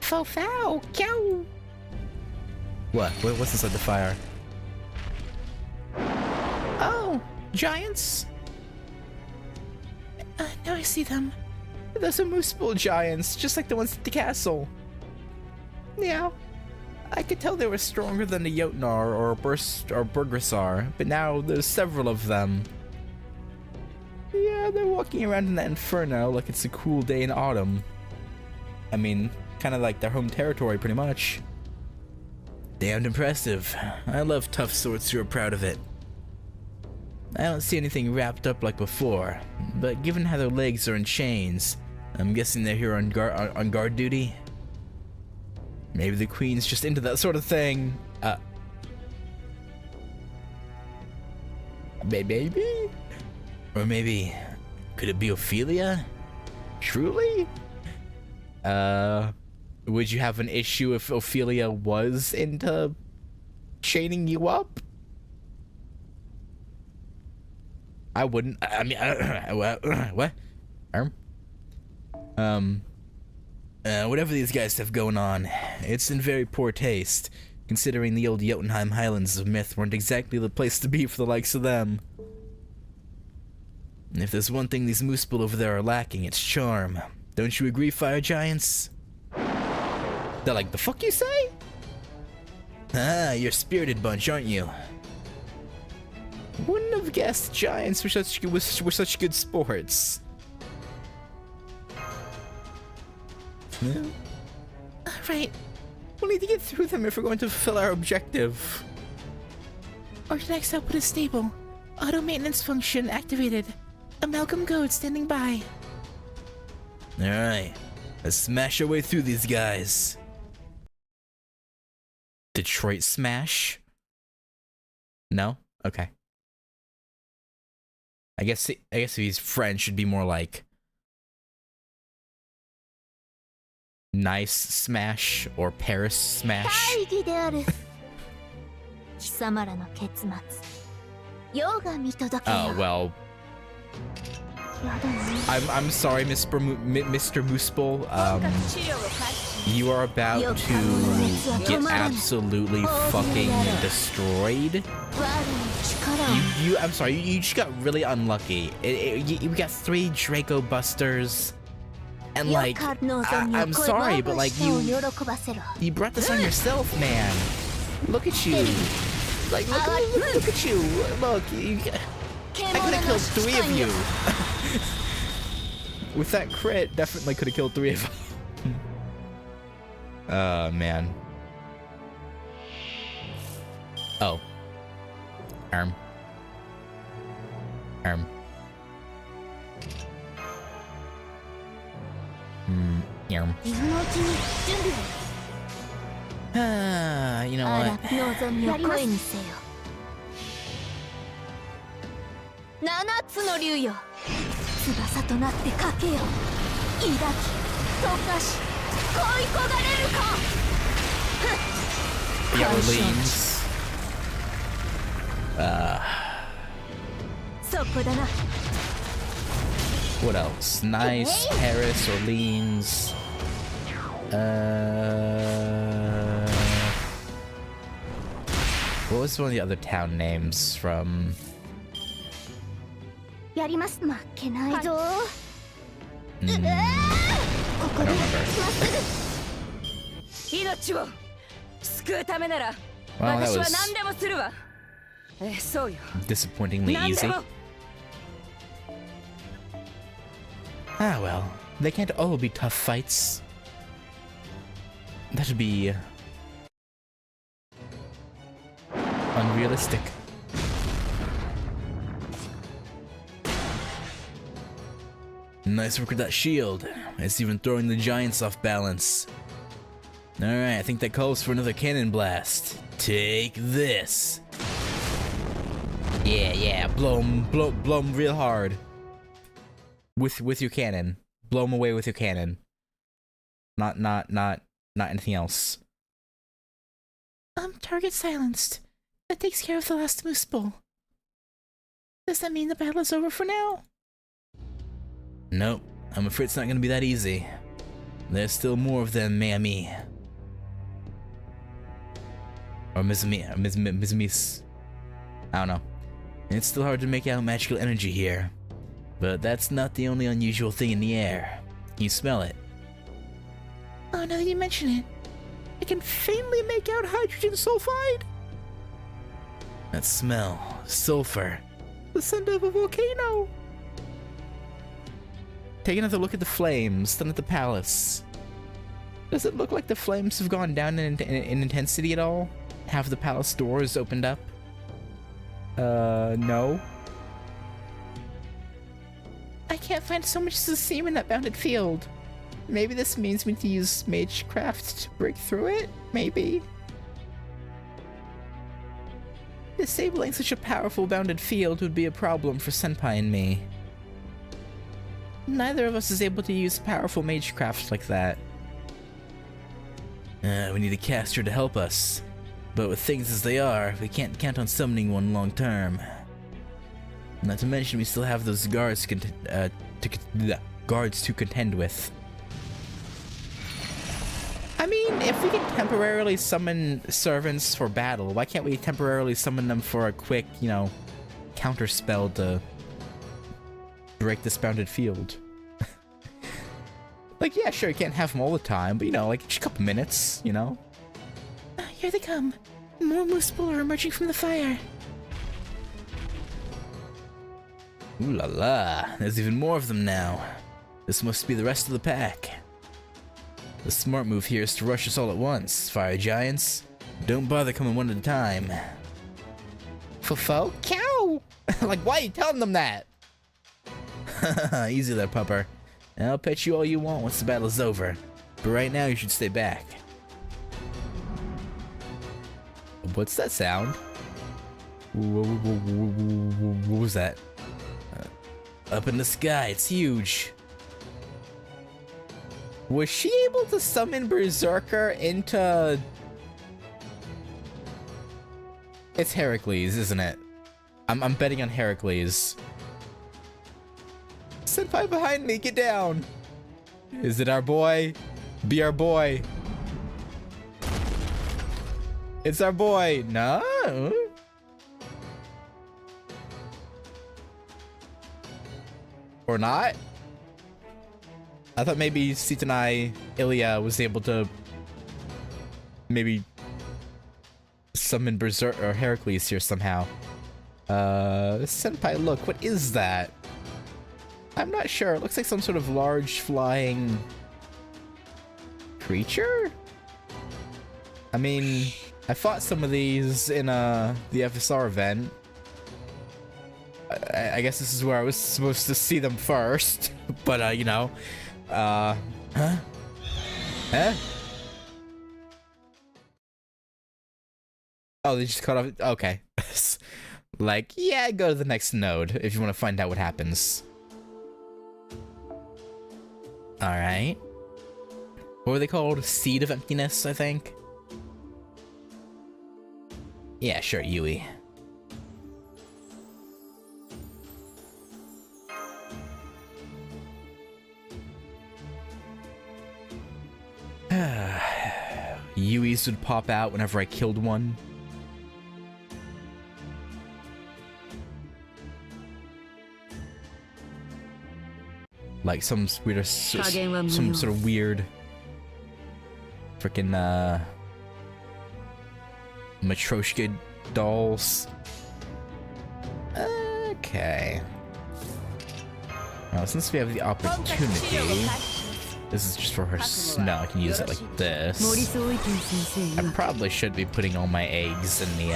Speaker 2: Fow, cow.
Speaker 1: What? What's inside the fire?
Speaker 2: Oh, giants. Now I see them. Those are moose bull giants, just like the ones at the castle. Yeah, I could tell they were stronger than the Jotnar or Burgresar, but now there's several of them. Yeah, they're walking around in the Inferno like it's a cool day in autumn. I mean, kind of like their home territory, pretty much. Damned impressive. I love tough swords who are proud of it. I don't see anything wrapped up like before, but given how their legs are in chains, I'm guessing they're here on guard duty. Maybe the Queen's just into that sort of thing. Maybe? Or maybe, could it be Ophelia? Truly? Would you have an issue if Ophelia was into chaining you up? I wouldn't. I mean, what? Whatever these guys have going on, it's in very poor taste, considering the old Jotunheim Highlands of Myth weren't exactly the place to be for the likes of them. And if there's one thing these Moosepool over there are lacking, it's charm. Don't you agree, Fire Giants? They're like, the fuck you say? Ah, you're a spirited bunch, aren't you? Wouldn't have guessed Giants were such good sports. Yeah. Alright, we'll need to get through them if we're going to fulfill our objective. Order next output is stable. Auto maintenance function activated. Amalgam code standing by. Alright, let's smash our way through these guys. Detroit Smash? No? Okay. I guess if he's French, should be more like Nice Smash or Paris Smash. Oh well. I'm sorry, Mr. Moosepool. You are about to get absolutely fucking destroyed. I'm sorry, you just got really unlucky. You got 3 Draco Busters. And like, I'm sorry, but like you brought this on yourself, man. Look at you. Like, look at you. Look, I could have killed 3 of you. With that crit, definitely could have killed 3 of them. Man. Oh. Arm. Yarm. You know what? Yeah, Orleans. What else? Nice, Paris, Orleans. What was one of the other town names from? I don't remember. Well, that was disappointingly easy. Ah well, they can't all be tough fights. That'd be unrealistic. Nice work with that shield. It's even throwing the giants off balance. Alright, I think that calls for another cannon blast. Take this. Yeah, blow 'em real hard. With your cannon. Blow 'em away with your cannon. Not anything else. Target silenced. That takes care of the last Moosepool. Does that mean the battle is over for now? Nope, I'm afraid it's not gonna be that easy. There's still more of them, Mammy. Or Miss. I don't know. It's still hard to make out magical energy here. But that's not the only unusual thing in the air. You smell it. Oh, now that you mention it. I can faintly make out hydrogen sulfide.
Speaker 1: That smell. Sulfur.
Speaker 2: The scent of a volcano.
Speaker 1: Take another look at the flames, then at the palace.
Speaker 2: Does it look like the flames have gone down in intensity at all?
Speaker 1: Have the palace doors opened up?
Speaker 2: No. I can't find so much as a seam in that bounded field. Maybe this means we need to use magecraft to break through it? Maybe. Disabling such a powerful bounded field would be a problem for Senpai and me. Neither of us is able to use powerful magecraft like that.
Speaker 1: We need a caster to help us. But with things as they are, we can't count on summoning one long term. Not to mention we still have those guards to contend with.
Speaker 2: I mean, if we can temporarily summon servants for battle, why can't we temporarily summon them for a quick, you know, counter spell to break this bounded field? Like, yeah, sure, you can't have them all the time, but, you know, like, just a couple minutes, you know? Here they come. More moose bull are emerging from the fire.
Speaker 1: Ooh la la, there's even more of them now. This must be the rest of the pack. The smart move here is to rush us all at once, fire giants. Don't bother coming one at a time.
Speaker 2: Fofo? Cow! Like, why are you telling them that?
Speaker 1: Easy there, pupper. I'll pet you all you want once the battle's over. But right now you should stay back. What's that sound? What was that? Up in the sky, it's huge.
Speaker 2: Was she able to summon Berserker into...
Speaker 1: It's Heracles, isn't it? I'm betting on Heracles.
Speaker 2: Senpai behind me, get down!
Speaker 1: Is it our boy? Be our boy. It's our boy. No. Or not? I thought maybe Sitanai Ilya was able to maybe summon Berserk or Heracles here somehow.
Speaker 2: Senpai, look, what is that? I'm not sure. It looks like some sort of large flying creature?
Speaker 1: I mean, I fought some of these in the FSR event. I guess this is where I was supposed to see them first, but you know, huh? Huh? Oh, they just cut off. Okay. Like, yeah, go to the next node if you want to find out what happens. Alright. What were they called? Seed of Emptiness, I think? Yeah, sure, Yui. Yui's would pop out whenever I killed one. Like some weird, some sort of weird, freaking Matryoshka dolls. Okay. Well, since we have the opportunity, this is just for her. No, I can use it like this. I probably should be putting all my eggs in the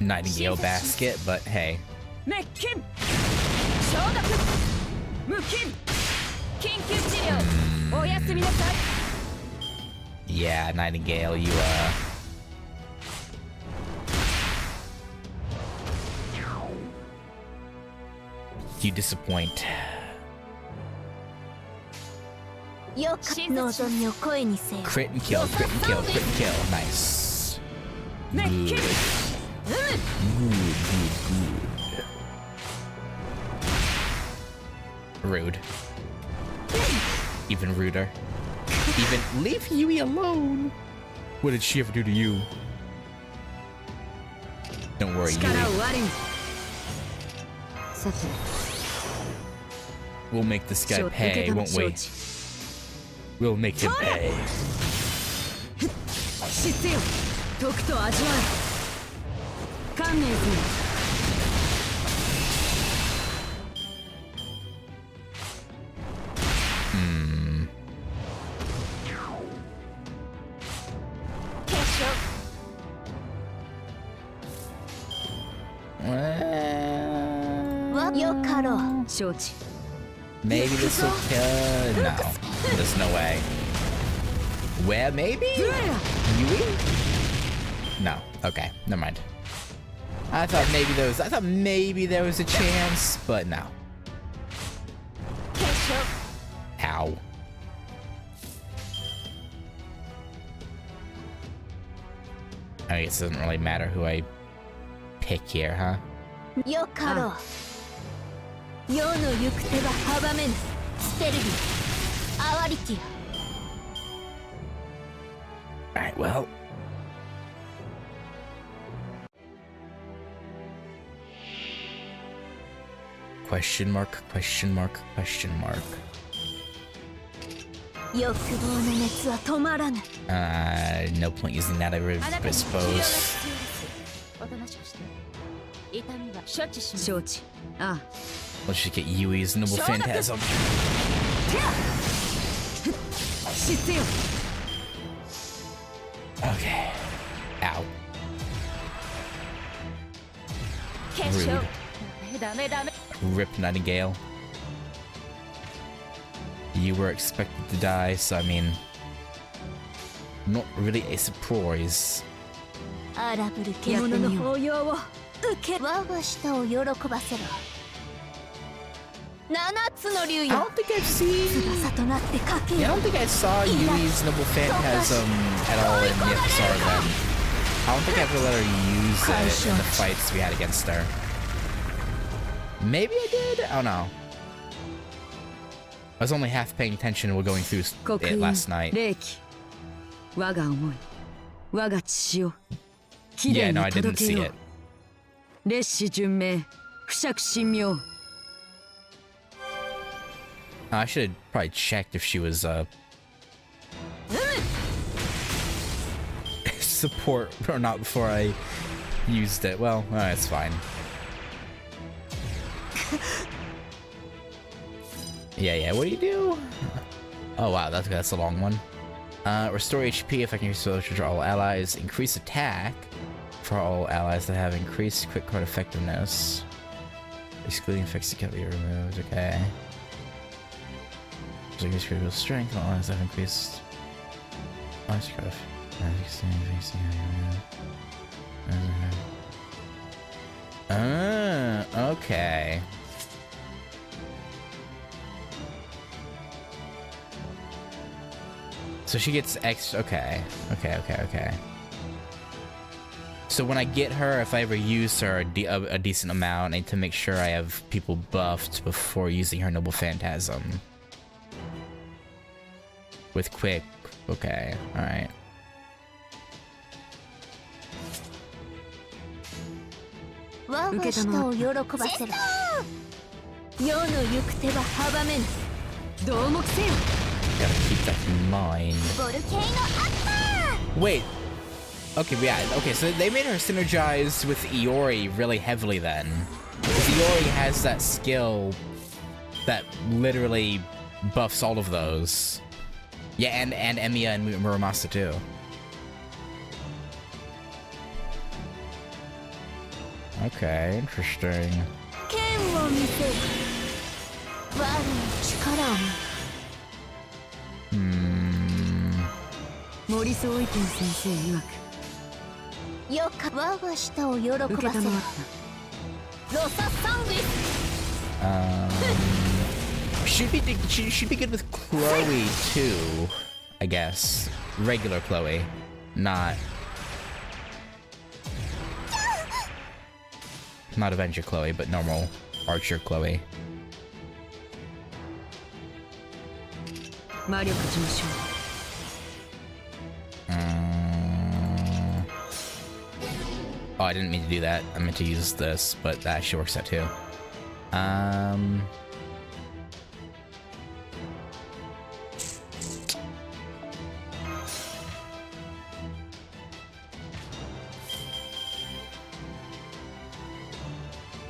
Speaker 1: Nightingale basket, but hey. Yeah, Nightingale, you disappoint. Crit and kill, crit and kill, crit and kill. Nice. Good. Good. Rude. Even ruder. Even leave Yui alone. What did she ever do to you? Don't worry, Yui. We'll make this guy pay, won't we? We'll make him pay.
Speaker 3: 知ってよとくと味わえ観念する
Speaker 1: Maybe this will kill. No, there's no way. Where maybe? Yui? No. Okay, never mind. I thought maybe there was a chance, but no. Ow. I guess it doesn't really matter who I pick here, huh?
Speaker 3: Yokaro. Yo no yukute wa habamenu. Stealthy. Awarity.
Speaker 1: Alright, well. Question mark, question mark, question mark. No point using that, I suppose. Let's just get Yui's Noble Phantasm. Okay. Ow. Rude. Rip Nightingale. You were expected to die, so I mean, not really a surprise. I don't think I've seen... Yeah, I don't think I saw Yui's Noble Phantasm at all in the episode then. I don't think I ever let her use it in the fights we had against her. Maybe I did? I don't know. I was only half paying attention while going through it last night. Yeah, no, I didn't see it. I should have probably checked if she was support or not before I used it. Well, it's fine. Yeah, what do you do? Oh wow, that's a long one. Restore HP if I can restore to all allies. Increase attack for all allies that have increased quick card effectiveness. Excluding effects that can be removed, okay. So increase critical strength, all allies have increased. Okay. So she gets extra. Okay. So when I get her, if I ever use her a decent amount, I need to make sure I have people buffed before using her Noble Phantasm. With quick. Okay, alright. Gotta keep that in mind. Wait. Okay, yeah. Okay, so they made her synergize with Iori really heavily then. Because Iori has that skill that literally buffs all of those. Yeah, and Emiya and Muramasa too. Okay, interesting. She'd be good with Chloe too, I guess. Regular Chloe, not Avenger Chloe, but normal Archer Chloe. Oh, I didn't mean to do that. I meant to use this, but that actually works out too.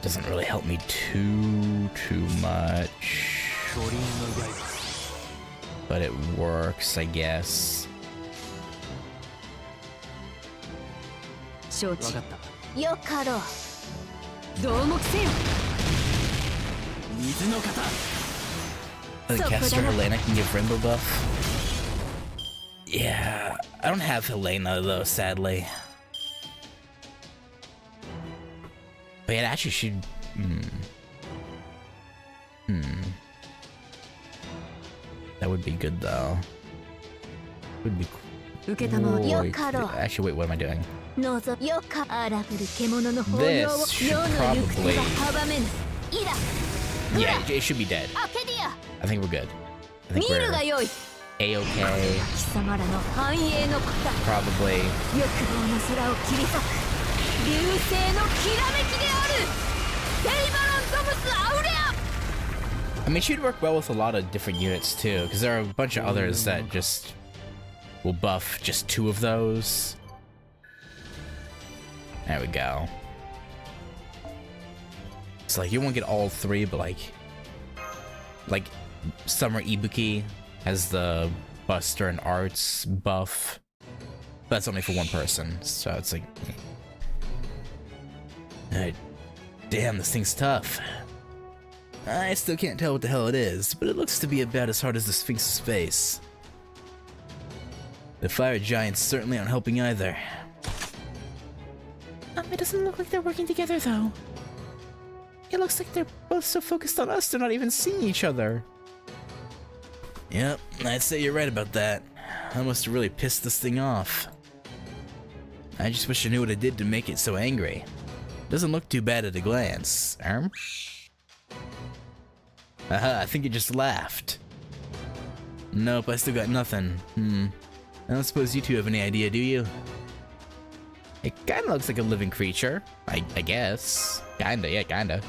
Speaker 1: doesn't really help me too much. But it works, I guess.
Speaker 3: 承知。よかろう。どうもせよ。水の型。
Speaker 1: The caster Helena can give Rainbow buff. Yeah, I don't have Helena though, sadly. But yeah, actually should. That would be good though. Would be cool. Actually, wait, what am I doing? This should probably. Yeah, it should be dead. I think we're good. I think we're A-okay. Probably. I mean, she'd work well with a lot of different units too, because there are a bunch of others that just will buff just 2 of those. There we go. It's like you won't get all 3, but like Summer Ibuki has the Buster and Arts buff. But that's only for 1 person, so it's like, damn, this thing's tough. I still can't tell what the hell it is, but it looks to be about as hard as the Sphinx's face. The fire giants certainly aren't helping either.
Speaker 2: It doesn't look like they're working together, though. It looks like they're both so focused on us, they're not even seeing each other.
Speaker 1: Yep, I'd say you're right about that. I must have really pissed this thing off. I just wish I knew what I did to make it so angry. Doesn't look too bad at a glance. Aha, I think it just laughed. Nope, I still got nothing. I don't suppose you 2 have any idea, do you? It kinda looks like a living creature. I guess. Kinda, yeah, kinda.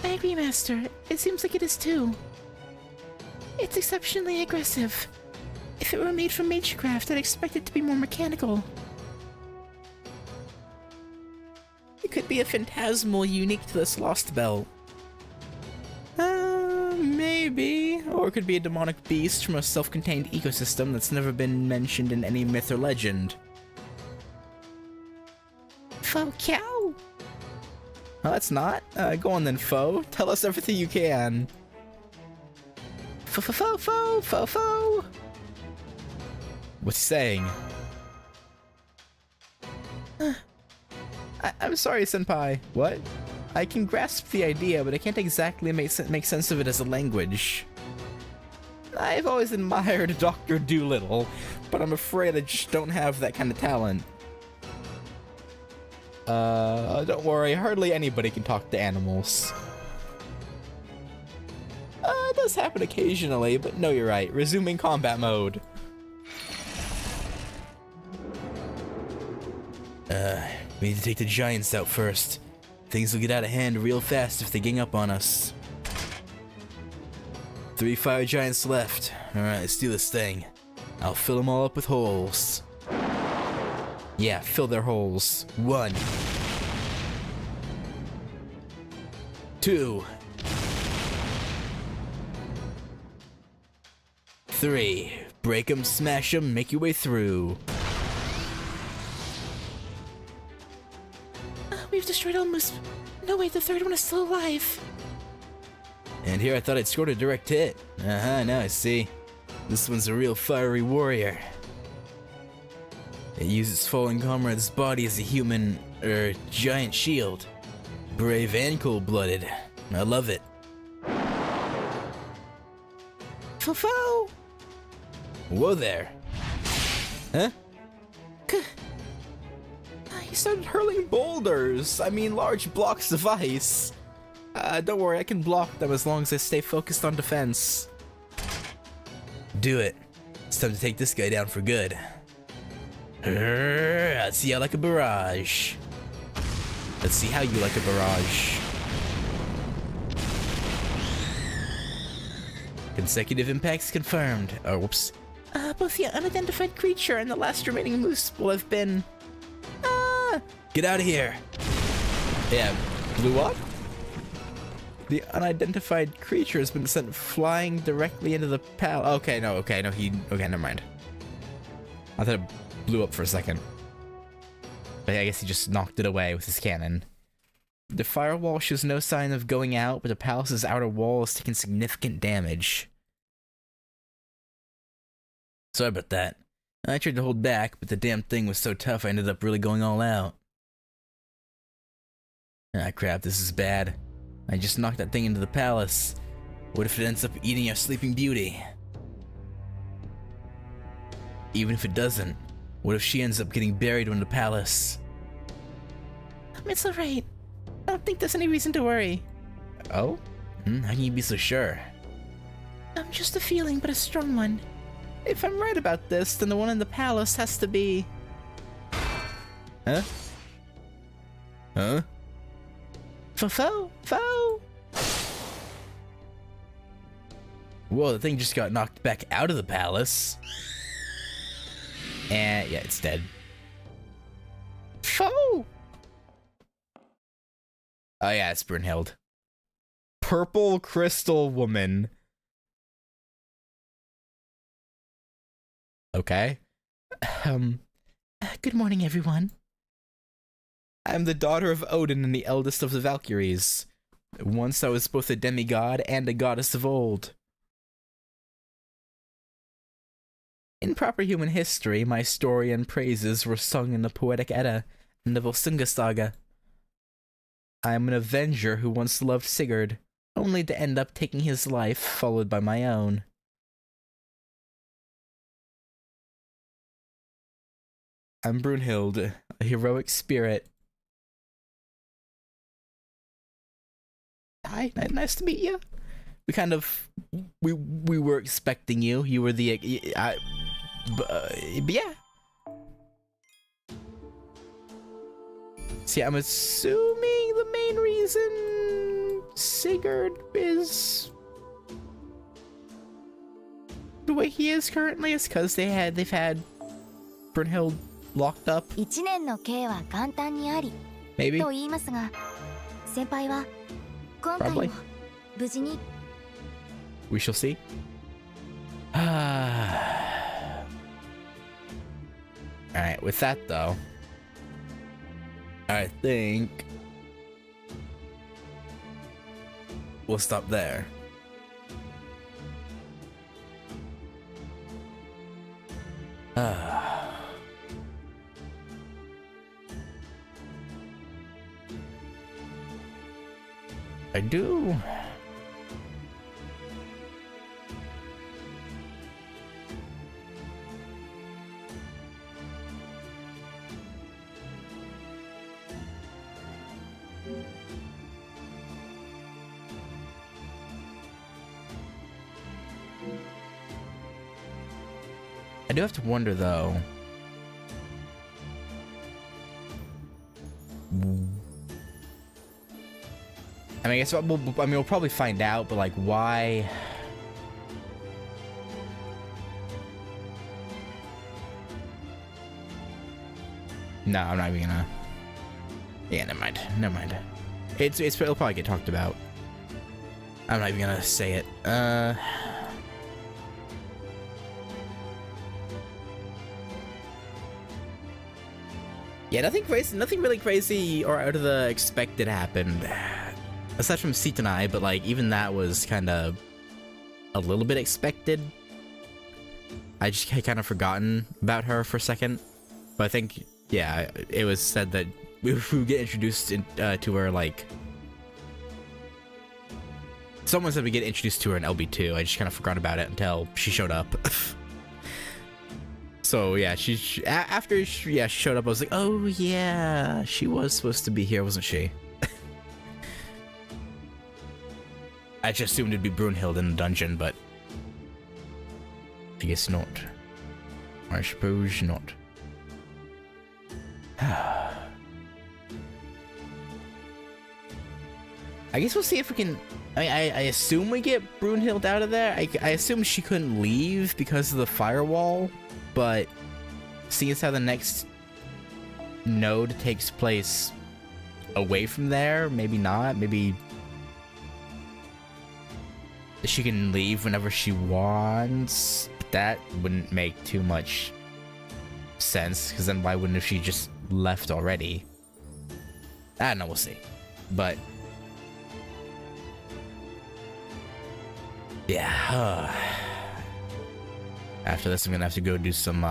Speaker 2: I agree, Master. It seems like it is too. It's exceptionally aggressive. If it were made from magecraft, I'd expect it to be more mechanical.
Speaker 1: It could be a phantasmal unique to this lost belt. Maybe. Or it could be a demonic beast from a self-contained ecosystem that's never been mentioned in any myth or legend.
Speaker 2: Faux cow?
Speaker 1: Oh, that's not. Go on then, Foe. Tell us everything you can. Foe. What's he saying? I'm sorry, Senpai. What? I can grasp the idea, but I can't exactly make sense of it as a language. I've always admired Dr. Doolittle, but I'm afraid I just don't have that kind of talent. Don't worry, hardly anybody can talk to animals. It does happen occasionally, but no, you're right. Resuming combat mode. We need to take the giants out first. Things will get out of hand real fast if they gang up on us. 3 fire giants left. Alright, let's do this thing. I'll fill them all up with holes. Yeah, fill their holes. 1. 2. 3. Break 'em, smash 'em, make your way through.
Speaker 2: We've destroyed almost... No, wait, the 3rd one is still alive.
Speaker 1: And here I thought I'd scored a direct hit. Now I see. This one's a real fiery warrior. It uses fallen comrade's body as a human, giant shield. Brave and cold-blooded. I love it.
Speaker 2: Fofo!
Speaker 1: Whoa there. Huh? He started hurling boulders. I mean, large blocks of ice. Don't worry, I can block them as long as I stay focused on defense. Do it. It's time to take this guy down for good. Let's see how I like a barrage. Let's see how you like a barrage. Consecutive impacts confirmed. Oh, whoops.
Speaker 2: Both the unidentified creature and the last remaining moose will have been...
Speaker 1: Get out of here. Yeah, blew up? The unidentified creature has been sent flying directly into the palace. Okay, okay, never mind. I thought it blew up for a second. But I guess he just knocked it away with his cannon. The firewall shows no sign of going out, but the palace's outer wall has taken significant damage. Sorry about that. I tried to hold back, but the damn thing was so tough I ended up really going all out. Ah crap, this is bad. I just knocked that thing into the palace. What if it ends up eating our sleeping beauty? Even if it doesn't, what if she ends up getting buried in the palace?
Speaker 2: It's alright. I don't think there's any reason to worry.
Speaker 1: Oh? How can you be so sure?
Speaker 2: I'm just a feeling, but a strong one. If I'm right about this, then the one in the palace has to be...
Speaker 1: Huh? Huh?
Speaker 2: Fo.
Speaker 1: Whoa, the thing just got knocked back out of the palace. And yeah, it's dead.
Speaker 2: Fo!
Speaker 1: Oh yeah, it's Brunhild. Purple Crystal Woman. Okay.
Speaker 2: Good morning, everyone.
Speaker 1: I'm the daughter of Odin and the eldest of the Valkyries. Once I was both a demigod and a goddess of old. In proper human history, my story and praises were sung in the Poetic Edda and the Volsunga Saga. I am an avenger who once loved Sigurd, only to end up taking his life, followed by my own. I'm Brunhild, a heroic spirit. Hi, nice to meet you. We were expecting you. You were the but yeah. See, I'm assuming the main reason Sigurd is the way he is currently is because they've had Brunhild locked up.
Speaker 3: 1年の刑は簡単にあり
Speaker 1: Maybe.
Speaker 3: と言いますが、先輩は今回も
Speaker 1: Probably.
Speaker 3: 無事に
Speaker 1: We shall see. Alright, with that though, I think we'll stop there. I do. I do have to wonder though. I mean, I guess we'll probably find out, but like, why? No, I'm not even gonna. Yeah, never mind. It'll probably get talked about. I'm not even gonna say it. Yeah, nothing really crazy or out of the expected happened. Aside from Sitanai, but like, even that was kind of a little bit expected. I just had kind of forgotten about her for a second. But I think, yeah, it was said that we would get introduced to her, like... Someone said we get introduced to her in LB2. I just kind of forgot about it until she showed up. So yeah, after she showed up, I was like, oh yeah, she was supposed to be here, wasn't she? I just assumed it'd be Brunhild in the dungeon, but I guess not. I suppose not. I guess we'll see if we can... I assume we get Brunhild out of there. I assume she couldn't leave because of the firewall, but seeing as how the next node takes place away from there. Maybe not. Maybe she can leave whenever she wants. But that wouldn't make too much sense, because then why wouldn't she just left already? I don't know, we'll see. But yeah, after this I'm gonna have to go do some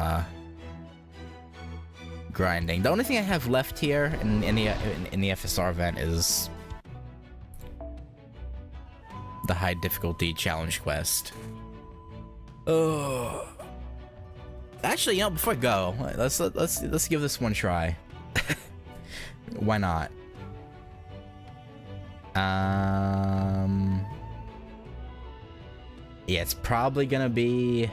Speaker 1: grinding. The only thing I have left here in the FSR event is the high difficulty challenge quest. Oh, actually, you know, before I go, let's give this one try. Why not? Yeah, it's probably gonna be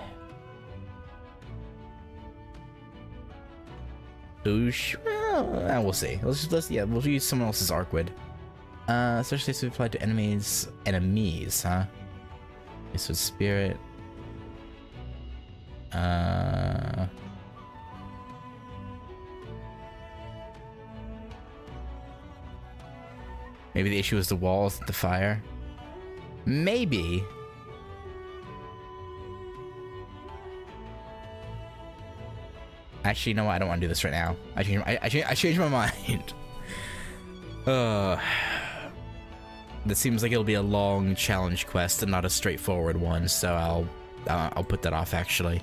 Speaker 1: Oosh. Well, we'll see. We'll use someone else's Arcwood. Especially if applied to enemies, huh? This was Spirit. Maybe the issue is the walls, the fire. Maybe. Actually, you know what? I don't want to do this right now. I changed my mind. That seems like it'll be a long challenge quest and not a straightforward one, so I'll put that off actually.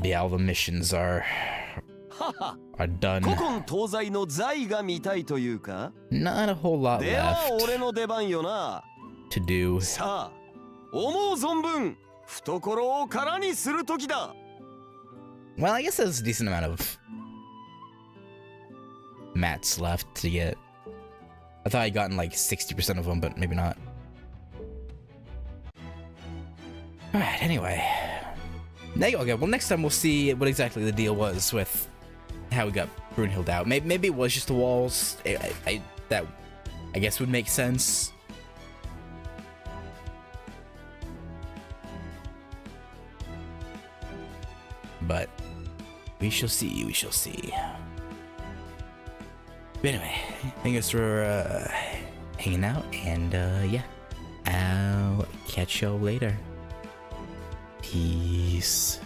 Speaker 1: Yeah, all the missions are done. Not a whole lot left to do. Well, I guess there's a decent amount of mats left to get. I thought I'd gotten like 60% of them, but maybe not. Alright, anyway. Okay, well, next time we'll see what exactly the deal was with how we got Brunhilde out. Maybe it was just the walls. That, I guess, would make sense. But we shall see, we shall see. But anyway, thanks for hanging out, and yeah, I'll catch y'all later. Peace.